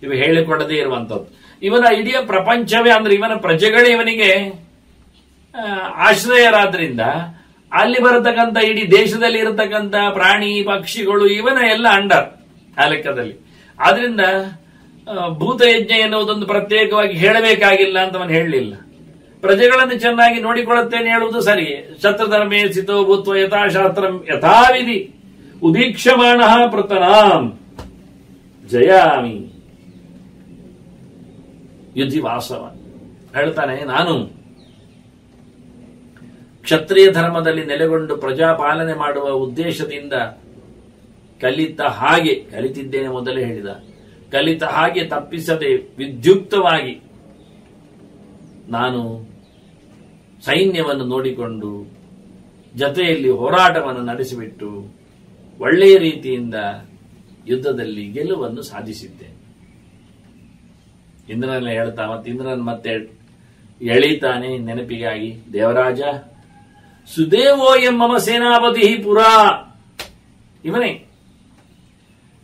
ಇವು ಹೇಳಿಕೊಡದೇ ಇರುವಂತದ್ದು. ಇವನ ಇಡೀ ಪ್ರಪಂಚವೇ ಅಂದ್ರೆ ಇವನ ಪ್ರಜೆಗಳೇ ಇವನಿಗೆ ಆಶ್ರಯರಾದ್ರಿಂದ ಅಲ್ಲಿ ಬರತಕ್ಕಂಥ ಇಡೀ ದೇಶದಲ್ಲಿ ಇರತಕ್ಕಂಥ ಪ್ರಾಣಿ ಪಕ್ಷಿಗಳು ಇವನ ಎಲ್ಲ ಅಂಡರ್ ಆ ಲೆಕ್ಕದಲ್ಲಿ. ಆದ್ರಿಂದ ಭೂತಯಜ್ಞ ಎನ್ನುವುದೊಂದು ಪ್ರತ್ಯೇಕವಾಗಿ ಹೇಳಬೇಕಾಗಿಲ್ಲ ಅಂತ ಅವನು ಹೇಳಲಿಲ್ಲ. ಪ್ರಜೆಗಳನ್ನು ಚೆನ್ನಾಗಿ ನೋಡಿಕೊಳ್ಳುತ್ತೇನೆ ಹೇಳುವುದು ಸರಿ. ಶತ್ರಧರ್ಮೇ ಸ್ಥಿತೋ ಭೂತ್ವ ಯಥಾಶಾಸ್ತ್ರಂ ಯಥಾವಿಧಿ ಉದೀಕ್ಷಮಾಣ ಪೃತನಾಂ ಜಯಾಮಿ ಯುಧಿ ವಾಸವ. ಹೇಳ್ತಾನೆ, ನಾನು ಕ್ಷತ್ರಿಯ ಧರ್ಮದಲ್ಲಿ ನೆಲೆಗೊಂಡು ಪ್ರಜಾಪಾಲನೆ ಮಾಡುವ ಉದ್ದೇಶದಿಂದ ಕಲಿತಿದ್ದೇನೆ. ಮೊದಲೇ ಹೇಳಿದ, ಕಲಿತ ಹಾಗೆ ತಪ್ಪಿಸದೆ ವಿದ್ಯುಕ್ತವಾಗಿ ನಾನು ಸೈನ್ಯವನ್ನು ನೋಡಿಕೊಂಡು ಜೊತೆಯಲ್ಲಿ ಹೋರಾಟವನ್ನು ನಡೆಸಿಬಿಟ್ಟು ಒಳ್ಳೆಯ ರೀತಿಯಿಂದ ಯುದ್ಧದಲ್ಲಿ ಗೆಲುವನ್ನು ಸಾಧಿಸಿದ್ದೇನೆ. ಇಂದ್ರನ ಹೇಳ್ತಾ ಇಂದ್ರನ್ ಮತ್ತೆ ಎಳೀತಾನೆ ನೆನಪಿಗಾಗಿ, ದೇವರಾಜ ಸುದೇವೋ ಎಂಬ ಸೇನಾಪತಿ ಪುರಾ, ಇವನೇ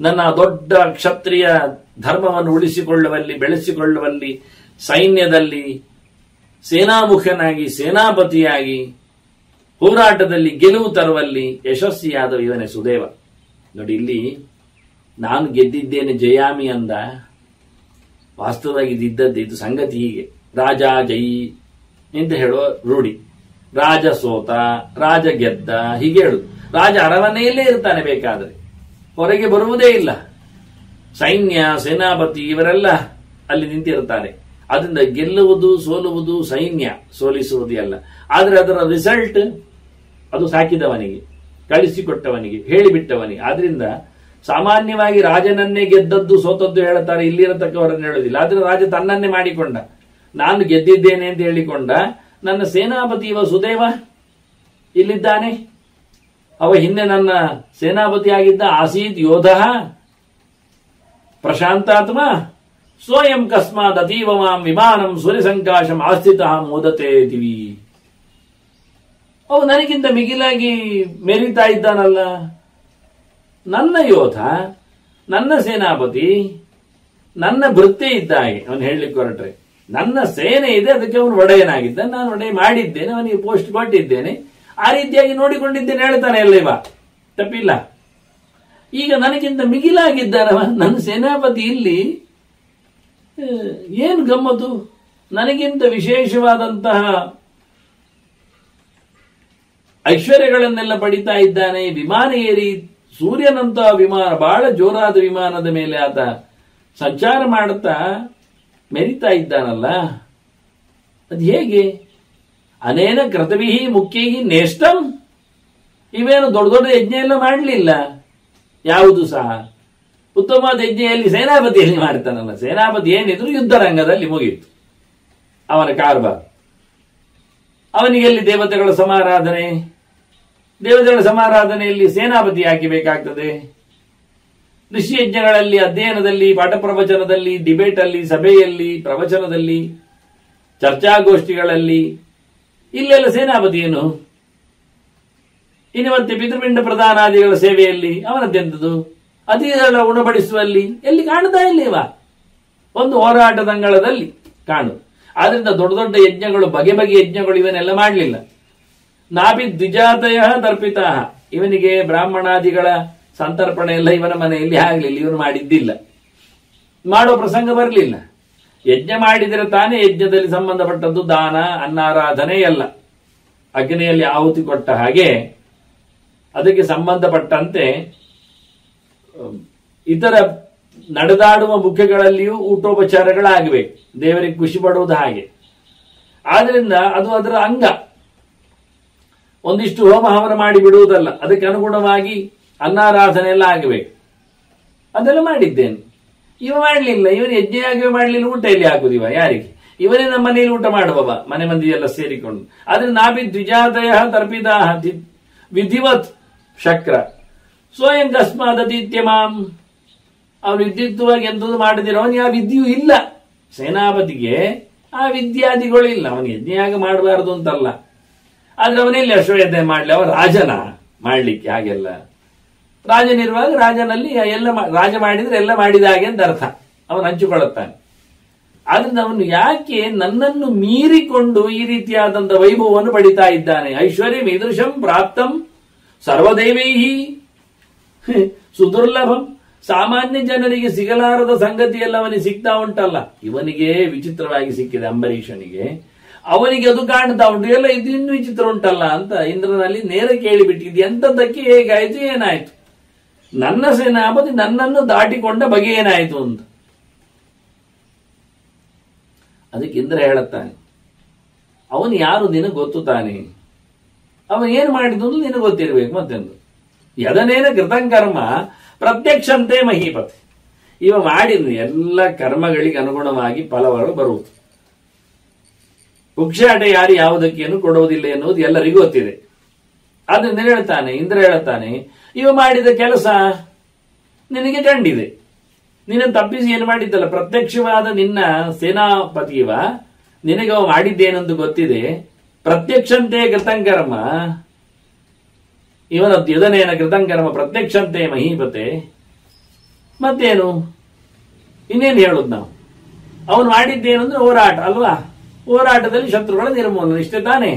ನನ್ನ ದೊಡ್ಡ ಕ್ಷತ್ರಿಯ ಧರ್ಮವನ್ನು ಉಳಿಸಿಕೊಳ್ಳುವಲ್ಲಿ, ಬೆಳೆಸಿಕೊಳ್ಳುವಲ್ಲಿ, ಸೈನ್ಯದಲ್ಲಿ ಸೇನಾಮುಖನಾಗಿ, ಸೇನಾಪತಿಯಾಗಿ, ಹೋರಾಟದಲ್ಲಿ ಗೆಲುವು ತರುವಲ್ಲಿ ಯಶಸ್ವಿಯಾದ ಇವನೇ ಸುದೇವ. ನೋಡಿ, ಇಲ್ಲಿ ನಾನು ಗೆದ್ದಿದ್ದೇನೆ ಜಯಾಮಿ ಅಂದ. ವಾಸ್ತವವಾಗಿ ಇದ್ದದ್ದು ಇದು ಸಂಗತಿ ಹೀಗೆ. ರಾಜ ಜೈ ಅಂತ ಹೇಳುವ ರೂಢಿ. ರಾಜ ಸೋತ, ರಾಜ ಗೆದ್ದ, ಹೀಗೆ ಹೇಳುದು. ರಾಜ ಅರಮನೆಯಲ್ಲೇ ಇರ್ತಾನೆ, ಬೇಕಾದರೆ ಹೊರಗೆ ಬರುವುದೇ ಇಲ್ಲ. ಸೈನ್ಯ, ಸೇನಾಪತಿ ಇವರೆಲ್ಲ ಅಲ್ಲಿ ನಿಂತಿರ್ತಾರೆ. ಅದರಿಂದ ಗೆಲ್ಲುವುದು ಸೋಲುವುದು ಸೈನ್ಯ, ಸೋಲಿಸುವುದು ಅಲ್ಲ. ಆದರೆ ಅದರ ರಿಸಲ್ಟ್ ಅದು ಸಾಕಿದವನಿಗೆ, ಕಳಿಸಿಕೊಟ್ಟವನಿಗೆ, ಹೇಳಿಬಿಟ್ಟವನಿಗೆ. ಆದ್ರಿಂದ ಸಾಮಾನ್ಯವಾಗಿ ರಾಜನನ್ನೇ ಗೆದ್ದದ್ದು ಸೋತದ್ದು ಹೇಳುತ್ತಾರೆ, ಇಲ್ಲಿರತಕ್ಕವರನ್ನು ಹೇಳುವುದಿಲ್ಲ. ಆದ್ರೆ ರಾಜ ತನ್ನನ್ನೇ ಮಾಡಿಕೊಂಡ, ನಾನು ಗೆದ್ದಿದ್ದೇನೆ ಅಂತ ಹೇಳಿಕೊಂಡ. ನನ್ನ ಸೇನಾಪತಿ ಇವ ಸುದೇವ ಇಲ್ಲಿದ್ದಾನೆ, ಅವ ಹಿಂದೆ ನನ್ನ ಸೇನಾಪತಿ ಆಗಿದ್ದ. ಆಸೀತ್ ಯೋಧ ಪ್ರಶಾಂತಾತ್ಮ ಸ್ವಯಂ ಕಸ್ಮಾತ್ ಅತೀವ ಮಾಂ ವಿಮಾನಂ ಸೂರ್ಯಸಂಕಾಶಂ ಆಸ್ಥಿತ ಮೋದತೆ ದಿವಿ. ಅವು ನನಗಿಂತ ಮಿಗಿಲಾಗಿ ಮೆರಿತಾ ಇದ್ದಾನಲ್ಲ. ನನ್ನ ಯೋಧ, ನನ್ನ ಸೇನಾಪತಿ, ನನ್ನ ಭೃತ್ಯ ಇದ್ದ ಹಾಗೆ ಅವನು ಹೇಳಲಿಕ್ಕೆ ಹೊರಟ್ರೆ. ನನ್ನ ಸೇನೆ ಇದೆ, ಅದಕ್ಕೆ ಅವನು ಒಡೆಯನಾಗಿದ್ದ, ನಾನು ಒಡೆಯ ಮಾಡಿದ್ದೇನೆ, ಅವನಿಗೆ ಪೋಸ್ಟ್ ಕೊಟ್ಟಿದ್ದೇನೆ, ಆ ರೀತಿಯಾಗಿ ನೋಡಿಕೊಂಡಿದ್ದೇನೆ ಹೇಳ್ತಾನೆ ಎಲ್ಲ. ಇವ ತಪ್ಪಿಲ್ಲ. ಈಗ ನನಗಿಂತ ಮಿಗಿಲಾಗಿದ್ದಾನವ, ನನ್ನ ಸೇನಾಪತಿ ಇಲ್ಲಿ ಏನು ಗಮ್ಮತ್ತು, ನನಗಿಂತ ವಿಶೇಷವಾದಂತಹ ಐಶ್ವರ್ಯಗಳನ್ನೆಲ್ಲ ಪಡಿತಾ ಇದ್ದಾನೆ, ವಿಮಾನ ಏರಿ ಸೂರ್ಯನಂತಹ ವಿಮಾನ, ಬಹಳ ಜೋರಾದ ವಿಮಾನದ ಮೇಲೆ ಆತ ಸಂಚಾರ ಮಾಡುತ್ತಾ ಮೆರಿತಾ ಇದ್ದಾನಲ್ಲ, ಅದು ಹೇಗೆ? ಅನೇನ ಕೃತವಿಹಿ ಮುಖ್ಯೈಹಿ ನೇಷ್ಟಂ. ಇವೇನು ದೊಡ್ಡ ದೊಡ್ಡ ಯಜ್ಞ ಎಲ್ಲ ಮಾಡಲಿಲ್ಲ ಯಾವುದು ಸಹ. ಉತ್ತಮವಾದ ಯಜ್ಞೆಯಲ್ಲಿ ಸೇನಾಪತಿಯಲ್ಲಿ ಮಾಡ್ತಾನಲ್ಲ, ಸೇನಾಪತಿ ಏನಿದ್ರು ಯುದ್ಧ ರಂಗದಲ್ಲಿ ಮುಗಿಯಿತು ಅವನ ಕಾರ್ಬಾರ್. ಅವನಿಗೆಲ್ಲಿ ದೇವತೆಗಳ ಸಮಾರಾಧನೆ? ದೇವತೆಗಳ ಸಮಾರಾಧನೆಯಲ್ಲಿ ಸೇನಾಪತಿ ಯಾಕೆ ಬೇಕಾಗ್ತದೆ? ಋಷಿ ಯಜ್ಞಗಳಲ್ಲಿ, ಅಧ್ಯಯನದಲ್ಲಿ, ಪಾಠ ಪ್ರವಚನದಲ್ಲಿ, ಡಿಬೇಟ್ ಅಲ್ಲಿ, ಸಭೆಯಲ್ಲಿ, ಪ್ರವಚನದಲ್ಲಿ, ಚರ್ಚಾಗೋಷ್ಠಿಗಳಲ್ಲಿ ಇಲ್ಲೆಲ್ಲ ಸೇನಾಪತಿ ಏನು? ಇನ್ನು ಮತ್ತೆ ಪಿತೃಪಿಂಡ ಪ್ರಧಾನಾದಿಗಳ ಸೇವೆಯಲ್ಲಿ ಅವನದ್ದೆಂಥದ್ದು? ಅತಿಥಿಗಳ ಉಣಬಡಿಸುವಲ್ಲಿ ಎಲ್ಲಿ ಕಾಣ್ತಾ ಇಲ್ಲಿವ? ಒಂದು ಹೋರಾಟದಂಗಳದಲ್ಲಿ ಕಾಣು. ಆದ್ರಿಂದ ದೊಡ್ಡ ದೊಡ್ಡ ಯಜ್ಞಗಳು, ಬಗೆ ಬಗೆ ಯಜ್ಞಗಳು ಇವನ್ನೆಲ್ಲ ಮಾಡಲಿಲ್ಲ. ನಾಪಿ ದ್ವಿಜಾತಯ ತರ್ಪಿತ. ಇವನಿಗೆ ಬ್ರಾಹ್ಮಣಾದಿಗಳ ಸಂತರ್ಪಣೆ ಎಲ್ಲ ಇವನ ಮನೆಯಲ್ಲಿ ಆಗಲಿಲ್ಲ, ಇವನು ಮಾಡಿದ್ದಿಲ್ಲ, ಮಾಡೋ ಪ್ರಸಂಗ ಬರಲಿಲ್ಲ. ಯಜ್ಞ ಮಾಡಿದರೆ ತಾನೇ ಯಜ್ಞದಲ್ಲಿ ಸಂಬಂಧಪಟ್ಟದ್ದು ದಾನ, ಅನ್ನಾರಾಧನೆ ಎಲ್ಲ. ಅಗ್ನಿಯಲ್ಲಿ ಆಹುತಿ ಕೊಟ್ಟ ಹಾಗೆ ಅದಕ್ಕೆ ಸಂಬಂಧಪಟ್ಟಂತೆ ಇತರ ನಡೆದಾಡುವ ಮುಖ್ಯಗಳಲ್ಲಿಯೂ ಊಟೋಪಚಾರಗಳಾಗಬೇಕು, ದೇವರಿಗೆ ಖುಷಿ ಪಡುವುದು ಹಾಗೆ. ಆದ್ರಿಂದ ಅದು ಅದರ ಅಂಗ. ಒಂದಿಷ್ಟು ಹೋಮ ಹವನ ಮಾಡಿ ಬಿಡುವುದಲ್ಲ, ಅದಕ್ಕೆ ಅನುಗುಣವಾಗಿ ಅನ್ನಾರಾಧನೆ ಎಲ್ಲ ಆಗಬೇಕು. ಅದೆಲ್ಲ ಮಾಡಿದ್ದೇನೆ. ಇವ ಮಾಡಲಿಲ್ಲ, ಇವನು ಯಜ್ಞಯಾಗವೇ ಮಾಡಲಿಲ್ಲ, ಊಟ ಎಲ್ಲಿ ಹಾಕುದಿವ ಯಾರಿಗೆ? ಇವನೇ ನಮ್ಮ ಮನೆಯಲ್ಲಿ ಊಟ ಮಾಡುವವ, ಮನೆ ಮಂದಿ ಎಲ್ಲ ಸೇರಿಕೊಂಡು. ಆದ್ರೆ ನಾಭಿ ದ್ವಿಜಾತಯ ತರ್ಪಿತಾ ವಿಧಿವತ್ ಶಕ್ರ ಸ್ವಯಂ ಕಸ್ಮಾದತಿತ್ಯಮಾಂ. ಅವನು ವಿದ್ಯುಕ್ತವಾಗಿ ಎಂಥದ್ದು ಮಾಡದಿರೋ ಅವನಿಗೆ ಆ ವಿದ್ಯೆಯೂ ಇಲ್ಲ. ಸೇನಾಪತಿಗೆ ಆ ವಿದ್ಯಾದಿಗಳು ಇಲ್ಲ. ಅವನು ಯಜ್ಞಯಾಗ ಮಾಡಬಾರದು ಅಂತಲ್ಲ, ಆದ್ರೆ ಅವನೆಲ್ಲಿ ಅಶ್ವಯಜ್ಞ ಮಾಡಲಿ? ಅವ ರಾಜನ ಮಾಡ್ಲಿಕ್ಕೆ ಹಾಗೆಲ್ಲ. ರಾಜನಿರುವಾಗ ರಾಜನಲ್ಲಿ ಎಲ್ಲ ರಾಜ ಮಾಡಿದ್ರೆ ಎಲ್ಲ ಮಾಡಿದ ಹಾಗೆ ಅಂತ ಅರ್ಥ. ಅವನು ಹಂಚಿಕೊಳ್ಳುತ್ತಾನೆ. ಆದ್ರಿಂದ ಅವನು ಯಾಕೆ ನನ್ನನ್ನು ಮೀರಿಕೊಂಡು ಈ ರೀತಿಯಾದಂಥ ವೈಭವವನ್ನು ಪಡಿತಾ ಇದ್ದಾನೆ? ಐಶ್ವರ್ಯ ಇದೃಶಂ ಪ್ರಾಪ್ತಂ ಸರ್ವದೇವೈಹಿ ಸುದುರ್ಲಭಂ. ಸಾಮಾನ್ಯ ಜನರಿಗೆ ಸಿಗಲಾರದ ಸಂಗತಿಯೆಲ್ಲ ಅವನಿಗೆ ಸಿಗ್ತಾ ಉಂಟಲ್ಲ, ಇವನಿಗೆ ವಿಚಿತ್ರವಾಗಿ ಸಿಕ್ಕಿದೆ ಅಂಬರೀಷನಿಗೆ. ಅವನಿಗೆ ಅದು ಕಾಣ್ತಾ ಉಂಟು, ಎಲ್ಲ ಇದು ಇನ್ನೂ ವಿಚಿತ್ರ ಉಂಟಲ್ಲ ಅಂತ ಇಂದ್ರನಲ್ಲಿ ನೇರ ಕೇಳಿಬಿಟ್ಟಿದ್ದು. ಎಂಥದ್ದಕ್ಕೆ ಹೇಗಾಯ್ತು, ಏನಾಯ್ತು? ನನ್ನ ಸೇನಾಪತಿ ನನ್ನನ್ನು ದಾಟಿಕೊಂಡ ಬಗೆ ಏನಾಯ್ತು ಅಂತ. ಅದಕ್ಕೆ ಇಂದ್ರ ಹೇಳುತ್ತಾನೆ, ಅವನು ಯಾರು ನಿನಗೆ ಗೊತ್ತು ತಾನೆ, ಅವನು ಏನು ಮಾಡಿದ್ದು ನಿನಗೆ ಗೊತ್ತಿರಬೇಕು. ಮತ್ತೆಂದು ಯದನೇನ ಕೃತಂಕರ್ಮ ಪ್ರತ್ಯಕ್ಷಂತೆ ಮಹೀಪತಿ. ಇವ ಮಾಡಿದ ಎಲ್ಲ ಕರ್ಮಗಳಿಗೆ ಅನುಗುಣವಾಗಿ ಫಲಗಳು ಬರುವುದು. ಪುಕ್ಷಾಟ ಯಾರು ಯಾವುದಕ್ಕೇನು ಕೊಡುವುದಿಲ್ಲ ಎನ್ನುವುದು ಎಲ್ಲರಿಗೂ ಗೊತ್ತಿದೆ. ಆದ್ರಿಂದ ಹೇಳ್ತಾನೆ, ಇಂದ್ರ ಹೇಳ್ತಾನೆ, ಇವ ಮಾಡಿದ ಕೆಲಸ ನಿನಗೆ ಕಂಡಿದೆ. ನಿನ್ನ ತಪ್ಪಿಸಿ ಏನು ಮಾಡಿದ್ದಲ್ಲ, ಪ್ರತ್ಯಕ್ಷವಾದ ನಿನ್ನ ಸೇನಾಪತಿಯವ ನಿನಗೆ ಅವ ಮಾಡಿದ್ದೇನೆಂದು ಗೊತ್ತಿದೆ. ಪ್ರತ್ಯಕ್ಷಂತೆ ಕೃತಂಕರ್ಮ, ಇವನ ಯದನೇನ ಕೃತಂಕರ್ಮ ಪ್ರತ್ಯಕ್ಷಂತೆ ಮಹೀಪತೆ. ಮತ್ತೇನು ಇನ್ನೇನು ಹೇಳುದು ನಾವು? ಅವನು ಮಾಡಿದ್ದೇನೆಂದ್ರೆ ಹೋರಾಟ ಅಲ್ವಾ? ಹೋರಾಟದಲ್ಲಿ ಶತ್ರುಗಳ ನಿರ್ಮೂಲನೆ, ಇಷ್ಟೇ ತಾನೆ.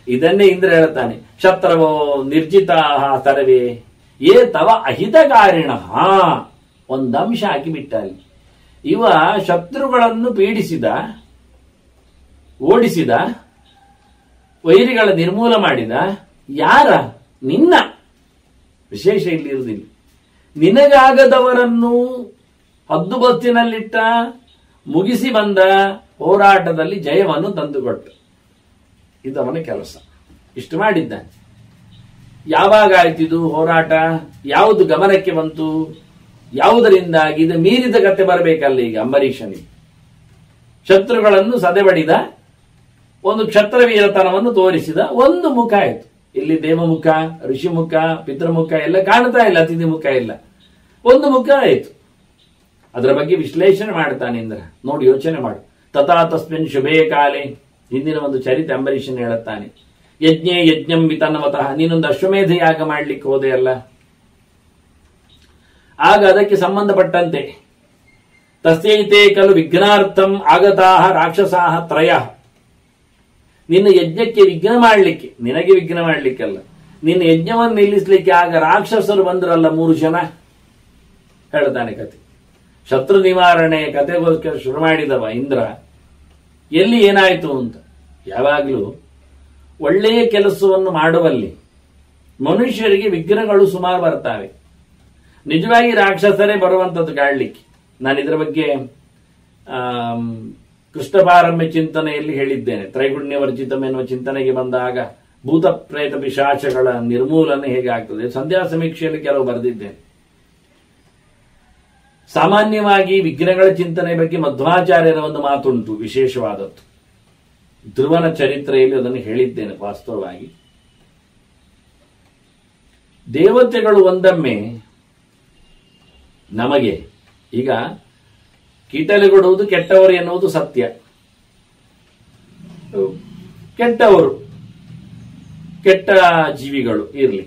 ಇದನ್ನೇ ಇಂದ್ರ ಹೇಳುತ್ತಾನೆ, ಶತ್ರವೋ ನಿರ್ಜಿತಾ ತರವೇ ಏ ತವ ಅಹಿತಕಾರಿಣ. ಒಂದು ಅಂಶ ಹಾಕಿಬಿಟ್ಟ ಅಲ್ಲಿ. ಇವ ಶತ್ರುಗಳನ್ನು ಪೀಡಿಸಿದ, ಓಡಿಸಿದ, ವೈರಿಗಳ ನಿರ್ಮೂಲ ಮಾಡಿದ. ಯಾರ? ನಿನ್ನ. ವಿಶೇಷ ಇಲ್ಲಿ ಇರುವುದಿಲ್ಲ. ನಿನಗಾಗದವರನ್ನು ಹದ್ದುಬಸ್ತಿನಲ್ಲಿಟ್ಟ, ಮುಗಿಸಿ ಬಂದ ಹೋರಾಟದಲ್ಲಿ ಜಯವನ್ನು ತಂದುಕೊಟ್ಟ. ಇದು ಅವನ ಕೆಲಸ. ಇಷ್ಟು ಮಾಡಿದ್ದಾನೆ. ಯಾವಾಗ ಆಯ್ತಿದು ಹೋರಾಟ? ಯಾವುದು ಗಮನಕ್ಕೆ ಬಂತು? ಯಾವುದರಿಂದಾಗಿ? ಇದು ಮೀರಿದ ಕತೆ ಬರಬೇಕಲ್ಲ ಈಗ ಅಂಬರೀಷನಿಗೆ. ಶತ್ರುಗಳನ್ನು ಸದೆಬಡಿದ, ಒಂದು ಕ್ಷತ್ರವೀರತನವನ್ನು ತೋರಿಸಿದ. ಒಂದು ಮುಖ ಆಯಿತು. ಇಲ್ಲಿ ದೇವಮುಖ, ಋಷಿಮುಖ, ಪಿತೃಮುಖ ಎಲ್ಲ ಕಾಣ್ತಾ ಇಲ್ಲ, ಅತಿಥಿ ಮುಖ ಇಲ್ಲ. ಒಂದು ಮುಖ ಆಯಿತು. ಅದರ ಬಗ್ಗೆ ವಿಶ್ಲೇಷಣೆ ಮಾಡ್ತಾನೆ ಇಂದ್ರ. ನೋಡಿ, ಯೋಚನೆ ಮಾಡು. ತಥಾ ತಸ್ಮಿನ್ ಶುಭೇ ಕಾಲೇ, ಹಿಂದಿನ ಒಂದು ಚರಿತೆ ಅಂಬರೀಷನ್ ಹೇಳುತ್ತಾನೆ. ಯಜ್ಞೇ ಯಜ್ಞಂ ವಿತನ್ವತಃ, ನೀನೊಂದು ಅಶ್ವಮೇಧ ಯಾಗ ಮಾಡ್ಲಿಕ್ಕೆ ಹೋದೆ ಅಲ್ಲ, ಆಗ ಅದಕ್ಕೆ ಸಂಬಂಧಪಟ್ಟಂತೆ ತಸ್ಯೈತೆ ಖಲು ವಿಘ್ನಾರ್ಥಂ ಆಗತಾಹ ರಾಕ್ಷಸಾಹ ತ್ರಯ. ನಿನ್ನ ಯಜ್ಞಕ್ಕೆ ವಿಘ್ನ ಮಾಡಲಿಕ್ಕೆ, ನಿನಗೆ ವಿಘ್ನ ಮಾಡಲಿಕ್ಕಲ್ಲ, ನಿನ್ನ ಯಜ್ಞವನ್ನು ನಿಲ್ಲಿಸಲಿಕ್ಕೆ ಆಗ ರಾಕ್ಷಸರು ಬಂದ್ರಲ್ಲ 3 ಜನ. ಹೇಳ್ತಾನೆ ಕತೆ. ಶತ್ರು ನಿವಾರಣೆ ಕತೆಗೋಸ್ಕರ ಶುರು ಮಾಡಿದವ ಇಂದ್ರ ಎಲ್ಲಿ ಏನಾಯಿತು ಅಂತ. ಯಾವಾಗಲೂ ಒಳ್ಳೆಯ ಕೆಲಸವನ್ನು ಮಾಡುವಲ್ಲಿ ಮನುಷ್ಯರಿಗೆ ವಿಘ್ನಗಳು ಸುಮಾರು ಬರ್ತಾವೆ. ನಿಜವಾಗಿ ರಾಕ್ಷಸರೇ ಬರುವಂಥದ್ದು ಕಾಡ್ಲಿಕ್ಕೆ. ನಾನು ಇದರ ಬಗ್ಗೆ ಕೃಷ್ಣ ಪಾರಮ್ಯ ಚಿಂತನೆಯಲ್ಲಿ ಹೇಳಿದ್ದೇನೆ. ತ್ರೈಗುಣ್ಯ ವರ್ಜಿತಂ ಎನ್ನುವ ಚಿಂತನೆಗೆ ಬಂದಾಗ ಭೂತ ಪ್ರೇತ ಪಿಶಾಚಗಳ ನಿರ್ಮೂಲನೆ ಹೇಗೆ ಆಗ್ತದೆ ಸಂಧ್ಯಾ ಸಮೀಕ್ಷೆಯಲ್ಲಿ ಕೆಲವು ಬರೆದಿದ್ದೇನೆ. ಸಾಮಾನ್ಯವಾಗಿ ವಿಘ್ನಗಳ ಚಿಂತನೆ ಬಗ್ಗೆ ಮಧ್ವಾಚಾರ್ಯರ ಒಂದು ಮಾತುಂಟು, ವಿಶೇಷವಾದದ್ದು. ಧ್ರುವನ ಚರಿತ್ರೆಯಲ್ಲಿ ಅದನ್ನು ಹೇಳಿದ್ದೇನೆ. ವಾಸ್ತವವಾಗಿ ದೇವತೆಗಳು ಒಂದೊಮ್ಮೆ ನಮಗೆ ಈಗ ಕೀಟಲೆಗೊಡುವುದು ಕೆಟ್ಟವರು ಎನ್ನುವುದು ಸತ್ಯ. ಕೆಟ್ಟವರು, ಕೆಟ್ಟ ಜೀವಿಗಳು ಇರಲಿ,